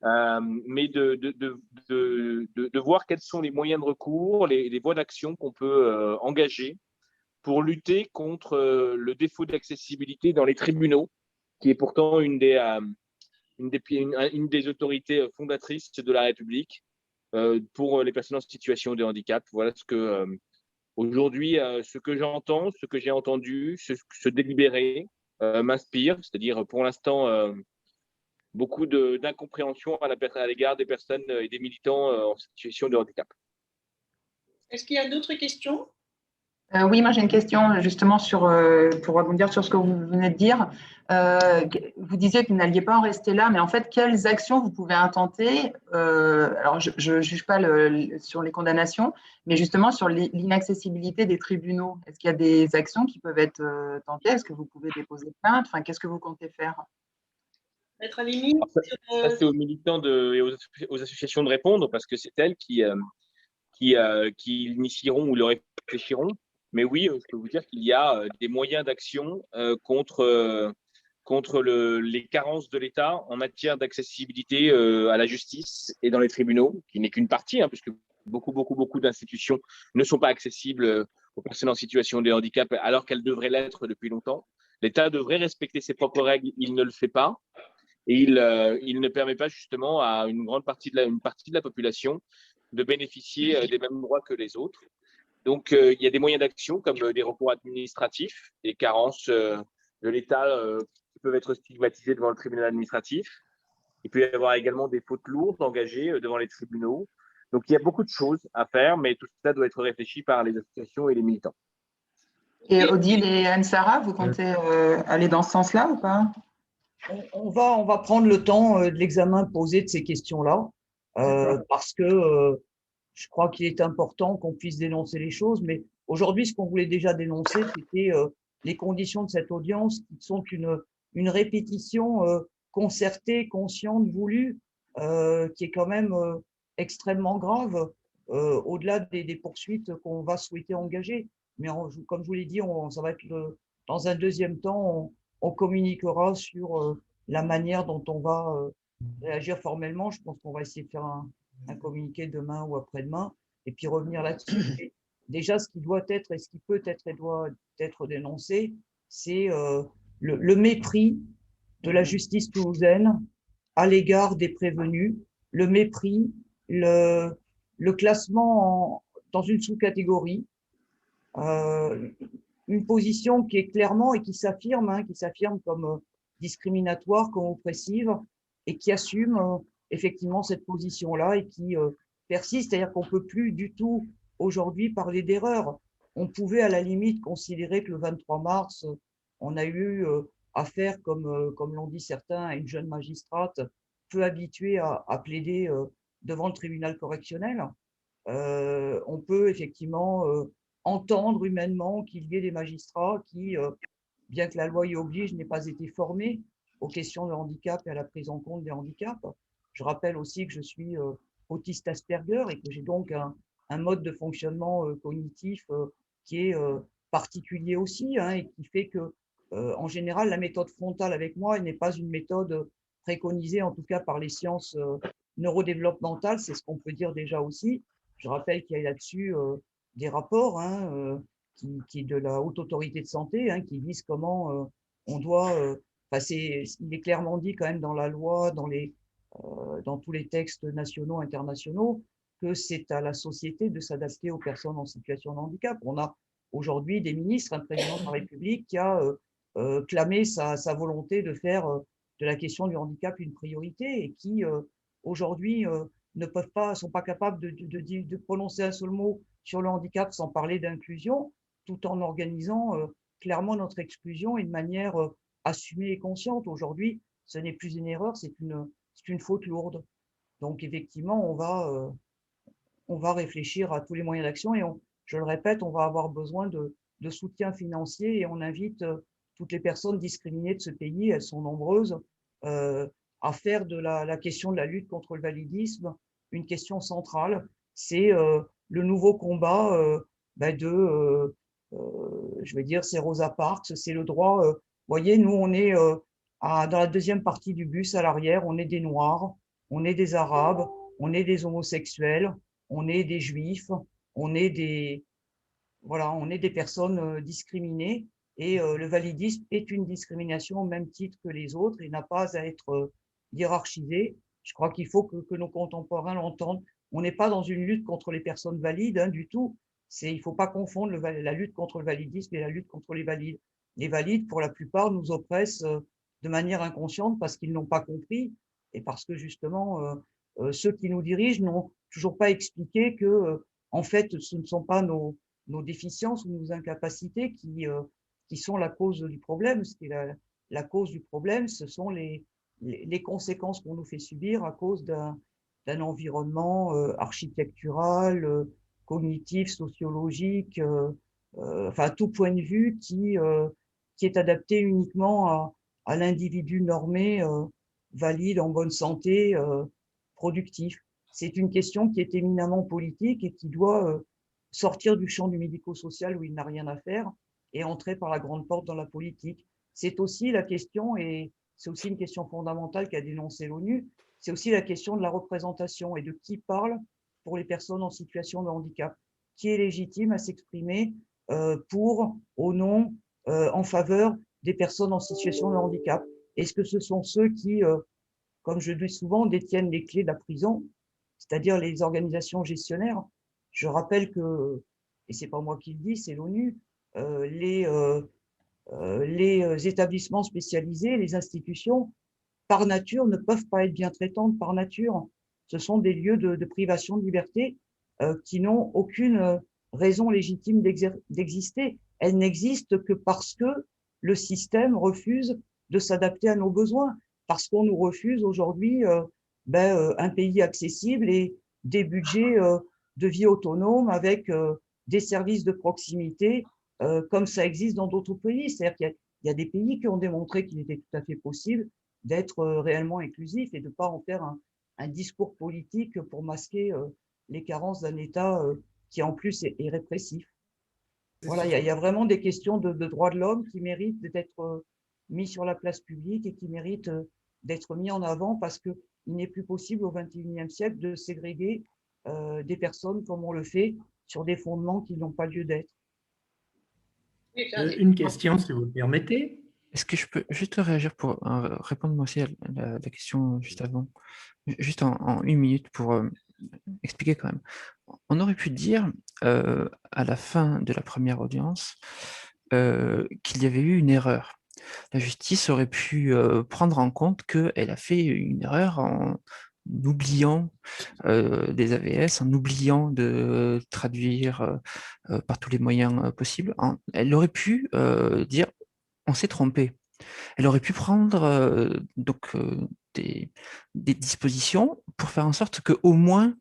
Mais de voir quels sont les moyens de recours, les voies d'action qu'on peut engager pour lutter contre le défaut d'accessibilité dans les tribunaux, qui est pourtant une des autorités fondatrices de la République pour les personnes en situation de handicap. Voilà ce que aujourd'hui, ce que j'entends, ce que j'ai entendu, ce délibéré m'inspire, c'est-à-dire pour l'instant beaucoup d'incompréhension à l'égard des personnes et des militants en situation de handicap. Est-ce qu'il y a d'autres questions? Oui, moi j'ai une question justement pour rebondir sur ce que vous venez de dire. Vous disiez que vous n'alliez pas en rester là, mais en fait, quelles actions vous pouvez intenter? Alors, je ne juge pas sur les condamnations, mais justement sur l'inaccessibilité des tribunaux. Est-ce qu'il y a des actions qui peuvent être tentées? Est-ce que vous pouvez déposer plainte? Enfin, qu'est-ce que vous comptez faire? Être à limite. Ça, c'est aux militants et aux associations de répondre, parce que c'est elles qui initieront ou le réfléchiront. Mais oui, je peux vous dire qu'il y a des moyens d'action contre les carences de l'État en matière d'accessibilité à la justice et dans les tribunaux, qui n'est qu'une partie, puisque beaucoup d'institutions ne sont pas accessibles aux personnes en situation de handicap, alors qu'elles devraient l'être depuis longtemps. L'État devrait respecter ses propres règles, il ne le fait pas. Et il ne permet pas justement à une partie de la population de bénéficier des mêmes droits que les autres. Donc, il y a des moyens d'action comme des recours administratifs, des carences de l'État qui peuvent être stigmatisées devant le tribunal administratif. Il peut y avoir également des fautes lourdes engagées devant les tribunaux. Donc, il y a beaucoup de choses à faire, mais tout ça doit être réfléchi par les associations et les militants. Et Odile et Anne-Sara, vous comptez aller dans ce sens-là ou pas? On va prendre le temps de l'examen posé de ces questions-là, parce que je crois qu'il est important qu'on puisse dénoncer les choses. Mais aujourd'hui, ce qu'on voulait déjà dénoncer, c'était les conditions de cette audience qui sont une répétition concertée, consciente, voulue, qui est quand même extrêmement grave, au-delà des poursuites qu'on va souhaiter engager. Mais comme je vous l'ai dit, ça va être dans un deuxième temps, on communiquera sur la manière dont on va réagir formellement. Je pense qu'on va essayer de faire un communiqué demain ou après-demain et puis revenir là-dessus. Déjà, ce qui doit être et ce qui peut être et doit être dénoncé, c'est le mépris de la justice toulousaine à l'égard des prévenus, le mépris, le classement dans une sous-catégorie, une position qui est clairement et qui s'affirme comme discriminatoire, comme oppressive, et qui assume effectivement cette position-là et qui persiste. C'est-à-dire qu'on ne peut plus du tout aujourd'hui parler d'erreur. on pouvait à la limite considérer que le 23 mars, on a eu affaire, comme l'ont dit certains, à une jeune magistrate peu habituée à plaider devant le tribunal correctionnel. On peut effectivement entendre humainement qu'il y ait des magistrats qui, bien que la loi y oblige, n'aient pas été formés aux questions de handicap et à la prise en compte des handicaps. Je rappelle aussi que je suis autiste Asperger et que j'ai donc un mode de fonctionnement cognitif qui est particulier aussi, hein, et qui fait que, en général, la méthode frontale avec moi n'est pas une méthode préconisée, en tout cas par les sciences neurodéveloppementales, c'est ce qu'on peut dire déjà aussi. Je rappelle qu'il y a là-dessus des rapports, hein, qui de la Haute Autorité de Santé, hein, qui disent comment on doit… il est clairement dit quand même dans la loi, dans tous les textes nationaux, internationaux, que c'est à la société de s'adapter aux personnes en situation de handicap. On a aujourd'hui des ministres, un président de la République qui a clamé sa volonté de faire de la question du handicap une priorité et qui aujourd'hui ne sont pas capables de prononcer un seul mot sur le handicap sans parler d'inclusion, tout en organisant clairement notre exclusion et de manière assumée et consciente. Aujourd'hui, ce n'est plus une erreur, c'est une faute lourde. Donc effectivement, on va réfléchir à tous les moyens d'action et je le répète, on va avoir besoin de soutien financier et on invite toutes les personnes discriminées de ce pays, elles sont nombreuses, à faire de la question de la lutte contre le validisme une question centrale. C'est le nouveau combat je vais dire, c'est Rosa Parks, c'est le droit. Vous voyez, nous, on est dans la deuxième partie du bus, à l'arrière, on est des Noirs, on est des Arabes, on est des homosexuels, on est des Juifs, on est des personnes discriminées. Et le validisme est une discrimination au même titre que les autres et n'a pas à être hiérarchisé. Je crois qu'il faut que nos contemporains l'entendent. On n'est pas dans une lutte contre les personnes valides, hein, du tout. Il ne faut pas confondre la lutte contre le validisme et la lutte contre les valides. Les valides, pour la plupart, nous oppressent de manière inconsciente parce qu'ils n'ont pas compris et parce que justement, ceux qui nous dirigent n'ont toujours pas expliqué que, en fait, ce ne sont pas nos déficiences ou nos incapacités qui sont la cause du problème. Ce qui est la cause du problème, ce sont les conséquences qu'on nous fait subir à cause d'un environnement architectural, cognitif, sociologique, enfin, à tout point de vue qui est adapté uniquement à l'individu normé, valide, en bonne santé, productif. C'est une question qui est éminemment politique et qui doit sortir du champ du médico-social où il n'a rien à faire et entrer par la grande porte dans la politique. C'est aussi la question, et c'est aussi une question fondamentale qu'a dénoncé l'ONU, c'est aussi la question de la représentation et de qui parle pour les personnes en situation de handicap, qui est légitime à s'exprimer au nom, en faveur des personnes en situation de handicap. Est-ce que ce sont ceux qui, comme je dis souvent, détiennent les clés de la prison, c'est-à-dire les organisations gestionnaires? Je rappelle que, et c'est pas moi qui le dis, c'est l'ONU, les établissements spécialisés, les institutions, par nature, ne peuvent pas être bien traitantes par nature. Ce sont des lieux de privation de liberté qui n'ont aucune raison légitime d'exister. Elles n'existent que parce que le système refuse de s'adapter à nos besoins, parce qu'on nous refuse aujourd'hui un pays accessible et des budgets de vie autonome avec des services de proximité comme ça existe dans d'autres pays. C'est-à-dire qu'il y a des pays qui ont démontré qu'il était tout à fait possible d'être réellement inclusif et de ne pas en faire un discours politique pour masquer les carences d'un État qui en plus est répressif. Voilà, il y a vraiment des questions de droits de l'homme qui méritent d'être mis sur la place publique et qui méritent d'être mis en avant parce qu'il n'est plus possible au XXIe siècle de ségréguer des personnes comme on le fait sur des fondements qui n'ont pas lieu d'être. Une question, si vous le permettez. Est-ce que je peux juste réagir pour répondre moi aussi à la question juste avant, juste en 1 minute pour expliquer quand même. On aurait pu dire à la fin de la première audience qu'il y avait eu une erreur. La justice aurait pu prendre en compte qu'elle a fait une erreur oubliant des AVS, en oubliant de traduire par tous les moyens possibles. Elle aurait pu dire « on s'est trompé ». Elle aurait pu prendre des dispositions pour faire en sorte qu'au moins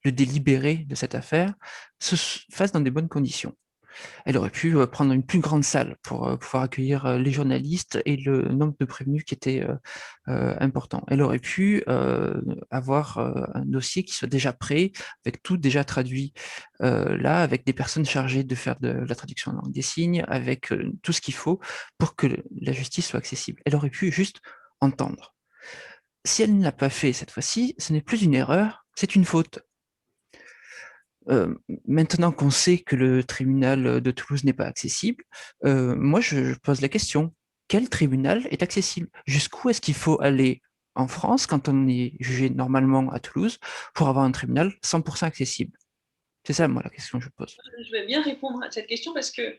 le délibéré de cette affaire se fasse dans des bonnes conditions. Elle aurait pu prendre une plus grande salle pour pouvoir accueillir les journalistes et le nombre de prévenus qui était important. Elle aurait pu avoir un dossier qui soit déjà prêt, avec tout déjà traduit là, avec des personnes chargées de faire de la traduction en langue des signes, avec tout ce qu'il faut pour que la justice soit accessible. Elle aurait pu juste entendre. Si elle ne l'a pas fait cette fois-ci, ce n'est plus une erreur, c'est une faute. Maintenant qu'on sait que le tribunal de Toulouse n'est pas accessible, moi je pose la question, quel tribunal est accessible? Jusqu'où est-ce qu'il faut aller en France quand on est jugé normalement à Toulouse pour avoir un tribunal 100% accessible? C'est ça, moi, la question que je pose. Je vais bien répondre à cette question parce que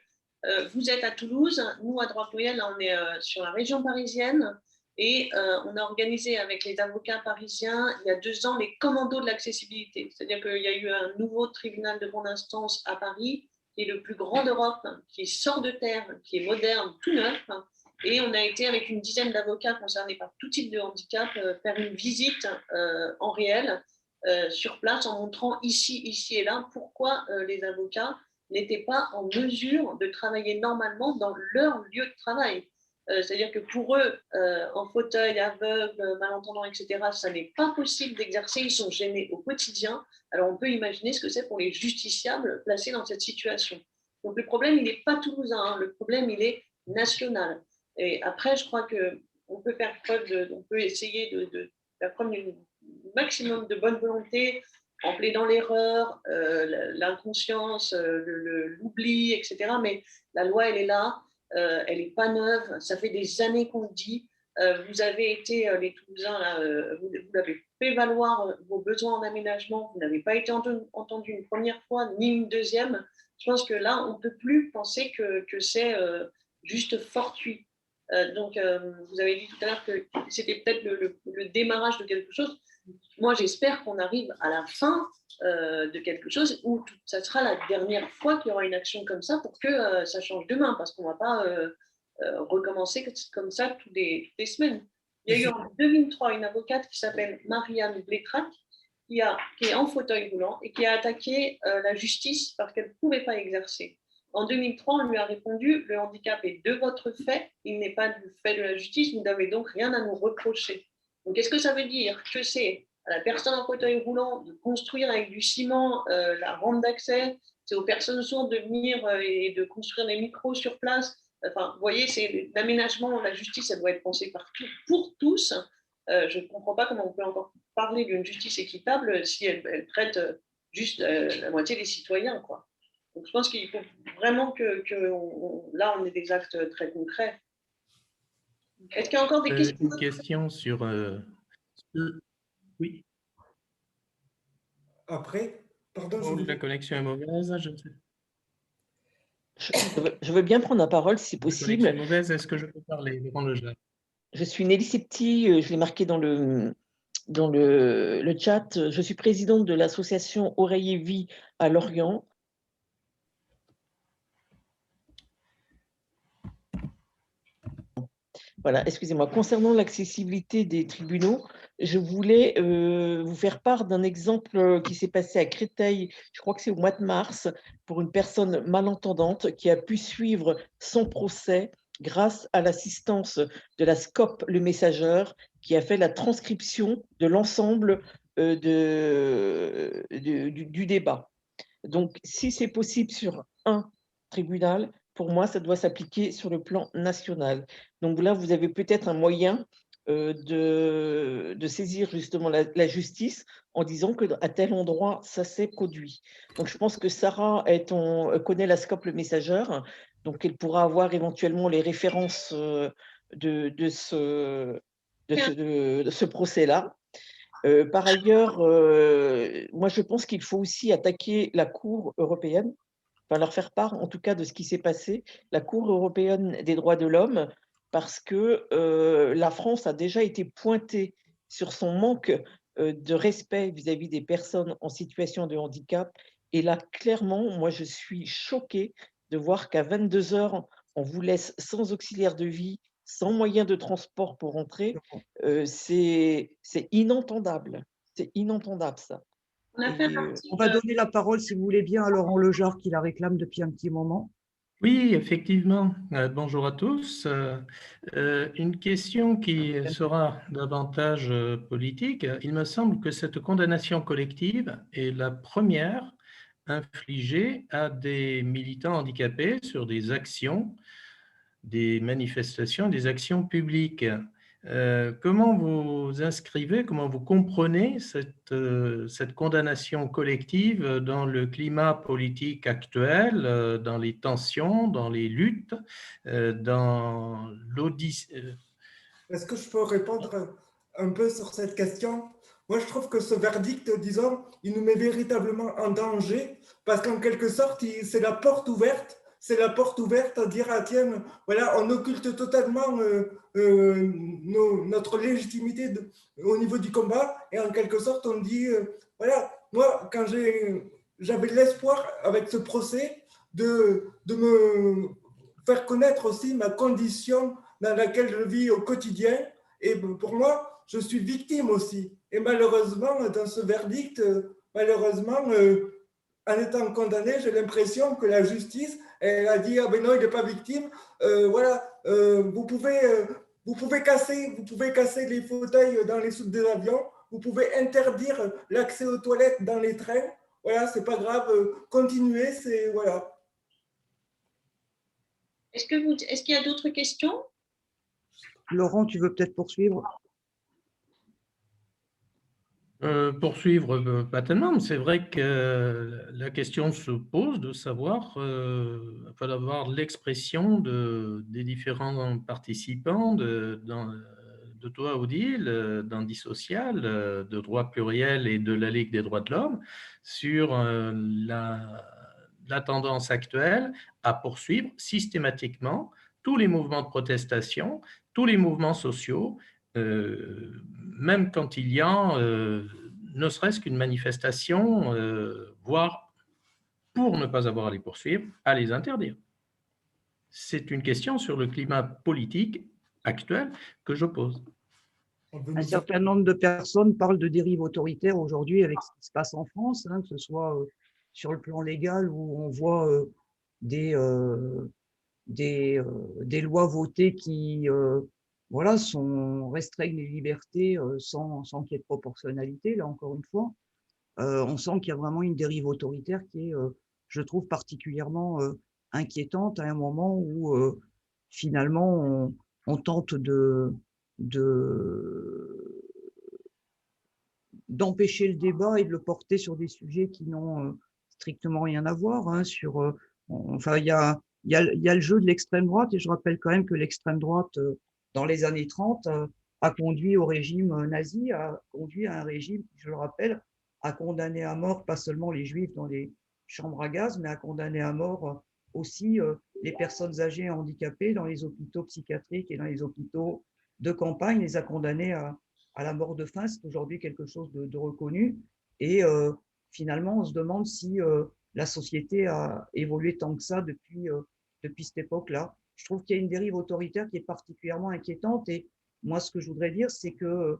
vous êtes à Toulouse, nous à Droit Pluriel, on est sur la région parisienne. Et on a organisé avec les avocats parisiens, il y a 2 ans, les commandos de l'accessibilité. C'est-à-dire qu'il y a eu un nouveau tribunal de grande instance à Paris, qui est le plus grand d'Europe, qui sort de terre, qui est moderne, tout neuf. Et on a été avec une dizaine d'avocats concernés par tout type de handicap faire une visite en réel sur place en montrant ici et là pourquoi les avocats n'étaient pas en mesure de travailler normalement dans leur lieu de travail. C'est-à-dire que pour eux, en fauteuil, aveugle, malentendant, etc., ça n'est pas possible d'exercer, ils sont gênés au quotidien. Alors on peut imaginer ce que c'est pour les justiciables placés dans cette situation. Donc le problème, il n'est pas toulousain, hein. Le problème, il est national. Et après, je crois qu'on peut faire preuve, on peut essayer de faire preuve d'un maximum de bonne volonté en plaidant l'erreur, l'inconscience, l'oubli, etc. Mais la loi, elle est là. Elle n'est pas neuve, ça fait des années qu'on le dit. Vous avez été, les Toulousains, là, vous avez fait valoir vos besoins en aménagement, vous n'avez pas été entendu une première fois, ni une deuxième. Je pense que là, on ne peut plus penser que c'est juste fortuit. Donc, vous avez dit tout à l'heure que c'était peut-être le démarrage de quelque chose. Moi, j'espère qu'on arrive à la fin de quelque chose où ça sera la dernière fois qu'il y aura une action comme ça pour que ça change demain, parce qu'on ne va pas recommencer comme ça toutes les semaines. Il y a eu en 2003 une avocate qui s'appelle Marianne Blétrac, qui est en fauteuil roulant et qui a attaqué la justice parce qu'elle ne pouvait pas exercer. En 2003, on lui a répondu « Le handicap est de votre fait, il n'est pas du fait de la justice, vous n'avez donc rien à nous reprocher. » Donc, qu'est-ce que ça veut dire? Que c'est à la personne en fauteuil roulant de construire avec du ciment la rampe d'accès, c'est aux personnes sourdes de venir et de construire des micros sur place. Enfin, vous voyez, c'est l'aménagement, la justice, elle doit être pensée pour tous. Je ne comprends pas comment on peut encore parler d'une justice équitable si elle traite juste la moitié des citoyens, quoi. Donc, je pense qu'il faut vraiment là, on ait des actes très concrets. Est-ce qu'il y a encore des questions? Une question sur... Oui. Après, pardon, La connexion est mauvaise, je ne sais. Je veux bien prendre la parole si possible. La connexion est mauvaise, est-ce que je peux parler devant le chat? Je suis Nelly Septi, je l'ai marqué dans le chat. Je suis présidente de l'association Oreille et Vie à Lorient. Voilà, excusez-moi. Concernant l'accessibilité des tribunaux, je voulais vous faire part d'un exemple qui s'est passé à Créteil, je crois que c'est au mois de mars, pour une personne malentendante qui a pu suivre son procès grâce à l'assistance de la SCOP, le messageur, qui a fait la transcription de l'ensemble du débat. Donc, si c'est possible sur un tribunal, pour moi, ça doit s'appliquer sur le plan national. Donc là, vous avez peut-être un moyen de saisir justement la justice en disant qu'à tel endroit, ça s'est produit. Donc, je pense que Sarah connaît la SCOP, le messageur, donc elle pourra avoir éventuellement les références de ce procès-là. Par ailleurs, moi, je pense qu'il faut aussi attaquer la Cour européenne, enfin leur faire part en tout cas de ce qui s'est passé, la Cour européenne des droits de l'homme, parce que la France a déjà été pointée sur son manque de respect vis-à-vis des personnes en situation de handicap. Et là, clairement, moi, je suis choquée de voir qu'à 22 heures, on vous laisse sans auxiliaire de vie, sans moyen de transport pour rentrer. C'est inentendable. C'est inentendable, ça. On va donner la parole, si vous voulez bien, à Laurent Lejar, qui la réclame depuis un petit moment. Oui, effectivement. Bonjour à tous. Une question qui sera davantage politique. Il me semble que cette condamnation collective est la première infligée à des militants handicapés sur des actions, des manifestations, des actions publiques. Comment vous inscrivez, comment vous comprenez cette condamnation collective dans le climat politique actuel, dans les tensions, dans les luttes, dans l'odyssée? Est-ce que je peux répondre un peu sur cette question? Moi, je trouve que ce verdict, disons, il nous met véritablement en danger parce qu'en quelque sorte, c'est la porte ouverte. C'est la porte ouverte à dire, ah tiens, voilà, on occulte totalement notre légitimité au niveau du combat et en quelque sorte, on dit, voilà, moi, quand j'avais l'espoir avec ce procès de me faire connaître aussi ma condition dans laquelle je vis au quotidien. Et pour moi, je suis victime aussi. Et malheureusement, dans ce verdict, malheureusement, en étant condamné, j'ai l'impression que la justice, elle a dit, ah ben non, il n'est pas victime. Voilà, vous pouvez casser les fauteuils dans les soutes des avions, vous pouvez interdire l'accès aux toilettes dans les trains. Voilà, c'est pas grave, continuez, c'est voilà. Est-ce qu'il y a d'autres questions? Laurent, tu veux peut-être poursuivre? Poursuivre, pas tellement, mais c'est vrai que la question se pose de savoir, enfin, d'avoir l'expression des différents participants de toi, Odile, d'Indissocial, de Droit Pluriel et de la Ligue des droits de l'homme, sur la tendance actuelle à poursuivre systématiquement tous les mouvements de protestation, tous les mouvements sociaux, même quand il y a ne serait-ce qu'une manifestation, voire, pour ne pas avoir à les poursuivre, à les interdire. C'est une question sur le climat politique actuel que je pose. Un certain nombre de personnes parlent de dérive autoritaire aujourd'hui avec ce qui se passe en France, hein, que ce soit sur le plan légal où on voit des lois votées qui voilà, restreignent les libertés sans qu'il y ait de proportionnalité, là encore une fois. On sent qu'il y a vraiment une dérive autoritaire qui est, je trouve, particulièrement inquiétante à un moment où finalement on tente d'empêcher le débat et de le porter sur des sujets qui n'ont strictement rien à voir. Hein, enfin, il y a le jeu de l'extrême droite, et je rappelle quand même que l'extrême droite, dans les années 30, a conduit au régime nazi, a conduit à un régime qui, je le rappelle, a condamné à mort pas seulement les juifs dans les chambres à gaz, mais a condamné à mort aussi les personnes âgées et handicapées dans les hôpitaux psychiatriques et dans les hôpitaux de campagne, les a condamnés à la mort de faim. C'est aujourd'hui quelque chose de reconnu. Et finalement, on se demande si la société a évolué tant que ça depuis cette époque-là. Je trouve qu'il y a une dérive autoritaire qui est particulièrement inquiétante. Et moi, ce que je voudrais dire, c'est que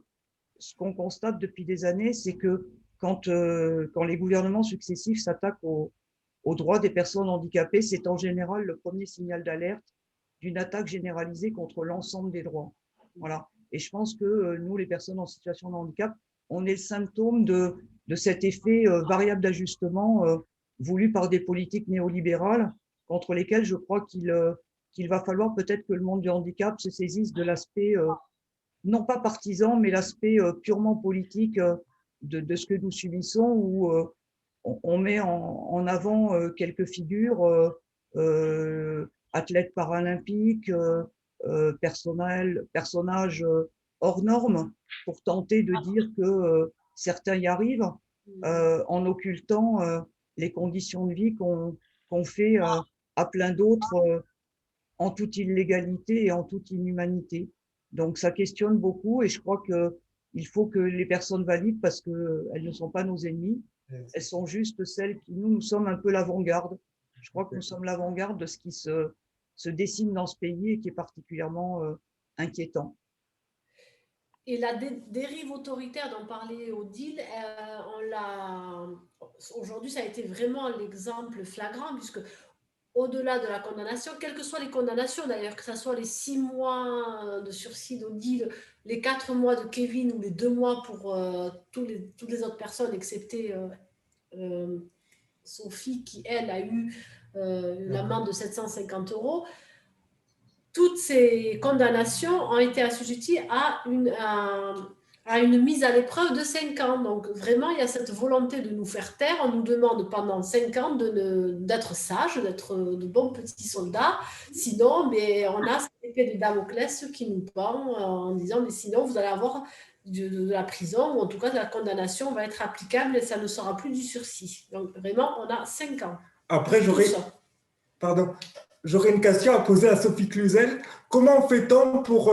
ce qu'on constate depuis des années, c'est que quand les gouvernements successifs s'attaquent aux droits des personnes handicapées, c'est en général le premier signal d'alerte d'une attaque généralisée contre l'ensemble des droits. Voilà. Et je pense que nous, les personnes en situation de handicap, on est le symptôme de cet effet variable d'ajustement voulu par des politiques néolibérales contre lesquelles je crois qu'il va falloir peut-être que le monde du handicap se saisisse de l'aspect, non pas partisan, mais l'aspect purement politique de ce que nous subissons, où on met en avant quelques figures, athlètes paralympiques, personnages hors normes, pour tenter de dire que certains y arrivent en occultant les conditions de vie qu'on fait à plein d'autres en toute illégalité et en toute inhumanité. Donc ça questionne beaucoup, et je crois que il faut que les personnes valident parce qu'elles ne sont pas nos ennemis. Elles sont juste celles qui, nous sommes un peu l'avant-garde. Je crois que nous sommes l'avant-garde de ce qui se dessine dans ce pays et qui est particulièrement inquiétant. Et la dérive autoritaire dont parlait Odile, aujourd'hui, ça a été vraiment l'exemple flagrant, puisque au-delà de la condamnation, quelles que soient les condamnations d'ailleurs, que ce soit les 6 mois de sursis d'Odile, les 4 mois de Kevin ou les 2 mois pour toutes les autres personnes, excepté Sophie, qui, elle, a eu l'amende de 750 €, toutes ces condamnations ont été assujetties à une mise à l'épreuve de 5 ans. Donc, vraiment, il y a cette volonté de nous faire taire. On nous demande pendant 5 ans d'être sages, d'être de bons petits soldats. Sinon, on a cette épée de Damoclès qui nous pend en disant, mais sinon, vous allez avoir de la prison, ou en tout cas, de la condamnation va être applicable et ça ne sera plus du sursis. Donc, vraiment, on a 5 ans. Après, j'aurais une question à poser à Sophie Cluzel. Comment fait-on pour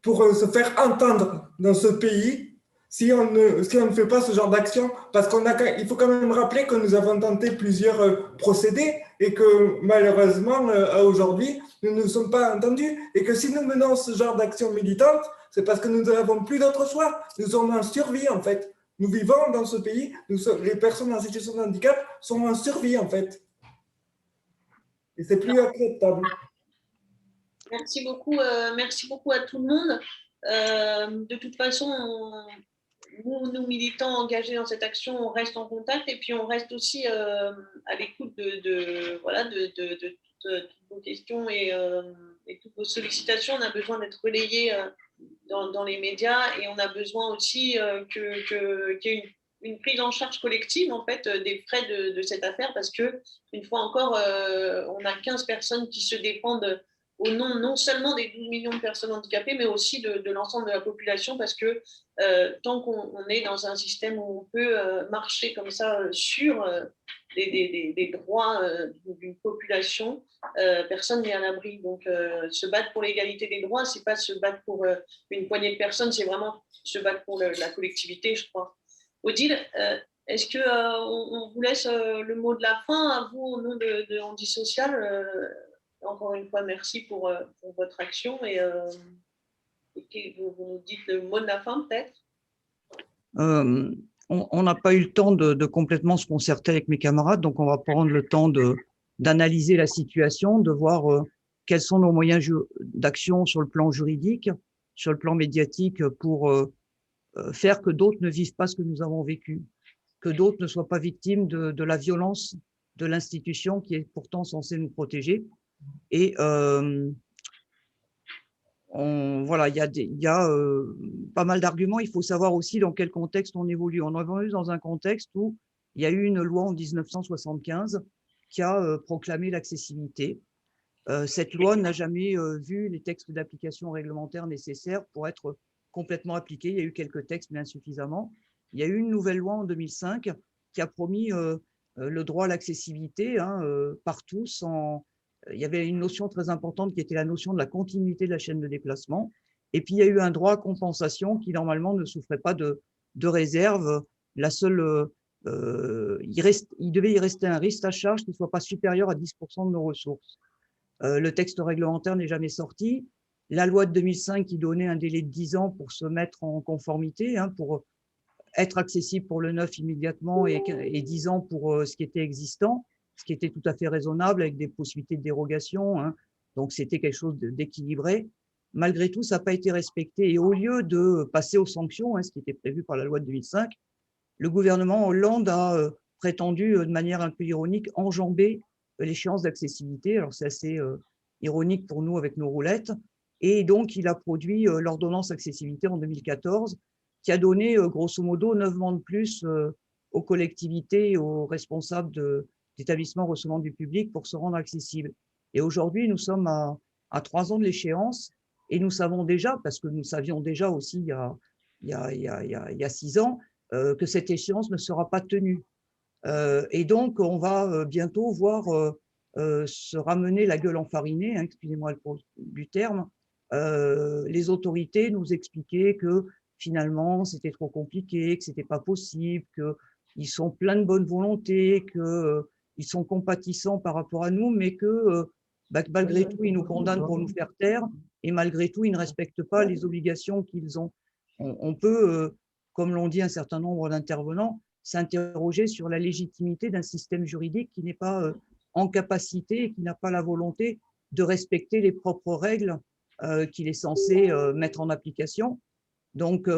se faire entendre dans ce pays si on ne fait pas ce genre d'action? Parce qu'il faut quand même rappeler que nous avons tenté plusieurs procédés et que malheureusement, aujourd'hui, nous ne sommes pas entendus. Et que si nous menons ce genre d'action militante, c'est parce que nous n'avons plus d'autre choix. Nous sommes en survie, en fait. Nous vivons dans ce pays, les personnes en situation de handicap sont en survie, en fait. Et c'est plus acceptable. Merci beaucoup à tout le monde. De toute façon, nous militants engagés dans cette action, on reste en contact et puis on reste aussi à l'écoute de toutes vos questions et toutes vos sollicitations. On a besoin d'être relayés dans les médias et on a besoin aussi qu'il y ait une prise en charge collective en fait des frais de cette affaire, parce que une fois encore on a 15 personnes qui se défendent au nom non seulement des 12 millions de personnes handicapées, mais aussi de l'ensemble de la population, parce que tant qu'on est dans un système où on peut marcher comme ça sur des droits d'une population, personne n'est à l'abri. Donc se battre pour l'égalité des droits, c'est pas se battre pour une poignée de personnes, c'est vraiment se battre pour la collectivité, je crois. Odile, est-ce qu'on vous laisse le mot de la fin, à vous au nom de Handisocial? Encore une fois, merci pour votre action et vous nous dites le mot de la fin peut-être. On n'a pas eu le temps de complètement se concerter avec mes camarades, donc on va prendre le temps d'analyser la situation, de voir quels sont nos moyens d'action sur le plan juridique, sur le plan médiatique, pour faire que d'autres ne vivent pas ce que nous avons vécu, que d'autres ne soient pas victimes de la violence de l'institution qui est pourtant censée nous protéger. Et voilà, il y a pas mal d'arguments. Il faut savoir aussi dans quel contexte on évolue. On évolue dans un contexte où il y a eu une loi en 1975 qui a proclamé l'accessibilité. Cette loi n'a jamais vu les textes d'application réglementaire nécessaires pour être complètement appliqués. Il y a eu quelques textes, mais insuffisamment. Il y a eu une nouvelle loi en 2005 qui a promis le droit à l'accessibilité partout. Il y avait une notion très importante qui était la notion de la continuité de la chaîne de déplacement. Et puis, il y a eu un droit à compensation qui, normalement, ne souffrait pas de réserve. La seule, il devait y rester un reste à charge qui ne soit pas supérieur à 10% de nos ressources. Le texte réglementaire n'est jamais sorti. La loi de 2005 qui donnait un délai de 10 ans pour se mettre en conformité, pour être accessible pour le neuf immédiatement et 10 ans pour ce qui était existant, ce qui était tout à fait raisonnable avec des possibilités de dérogation. Donc, c'était quelque chose d'équilibré. Malgré tout, ça n'a pas été respecté. Et au lieu de passer aux sanctions, ce qui était prévu par la loi de 2005, le gouvernement Hollande a prétendu, de manière un peu ironique, enjamber l'échéance d'accessibilité. Alors, c'est assez ironique pour nous avec nos roulettes. Et donc, il a produit l'ordonnance accessibilité en 2014, qui a donné, grosso modo, 9 mois de plus aux collectivités et aux responsables d'établissements recevant du public pour se rendre accessibles. Et aujourd'hui, nous sommes à 3 ans de l'échéance et nous savons déjà, parce que nous savions déjà aussi il y a 6 ans, que cette échéance ne sera pas tenue. Et donc, on va bientôt voir se ramener la gueule enfarinée, excusez-moi du terme, les autorités nous expliquer que finalement, c'était trop compliqué, que c'était pas possible, qu'ils sont pleins de bonne volonté, qu'ils sont compatissants par rapport à nous, mais que malgré tout, ils nous condamnent pour nous faire taire, et malgré tout, ils ne respectent pas les obligations qu'ils ont. On peut, comme l'ont dit un certain nombre d'intervenants, s'interroger sur la légitimité d'un système juridique qui n'est pas en capacité et qui n'a pas la volonté de respecter les propres règles qu'il est censé mettre en application. Donc,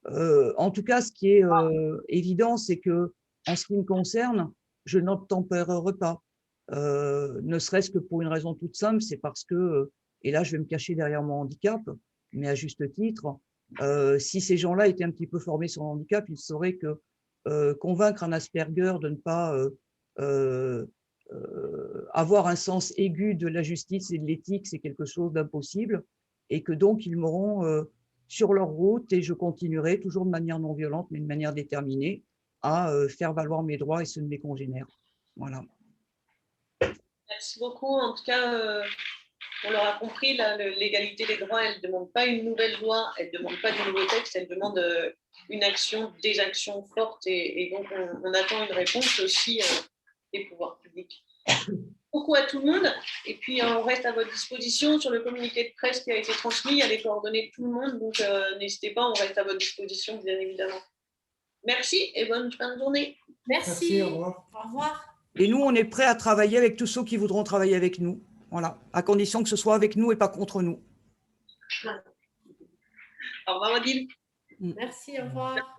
en tout cas, ce qui est évident, c'est que, en ce qui me concerne, je n'obtempérerai pas. Ne serait-ce que pour une raison toute simple, c'est parce que, et là je vais me cacher derrière mon handicap, mais à juste titre, si ces gens-là étaient un petit peu formés sur le handicap, ils sauraient que convaincre un Asperger de ne pas avoir un sens aigu de la justice et de l'éthique, c'est quelque chose d'impossible, et que donc ils m'auront sur leur route, et je continuerai toujours de manière non violente, mais de manière déterminée, à faire valoir mes droits et ceux de mes congénères. Voilà. Merci beaucoup. En tout cas, on l'aura compris, l'égalité des droits, elle ne demande pas une nouvelle loi, elle ne demande pas de nouveaux textes, elle demande une action, des actions fortes, et donc on attend une réponse aussi des pouvoirs publics. Beaucoup à tout le monde, et puis on reste à votre disposition sur le communiqué de presse qui a été transmis, il y a les coordonnées de tout le monde, donc n'hésitez pas, on reste à votre disposition, bien évidemment. Merci et bonne fin de journée. Merci. Au revoir. Au revoir. Et nous, on est prêts à travailler avec tous ceux qui voudront travailler avec nous. Voilà, à condition que ce soit avec nous et pas contre nous. Au revoir, Odile. Merci, au revoir.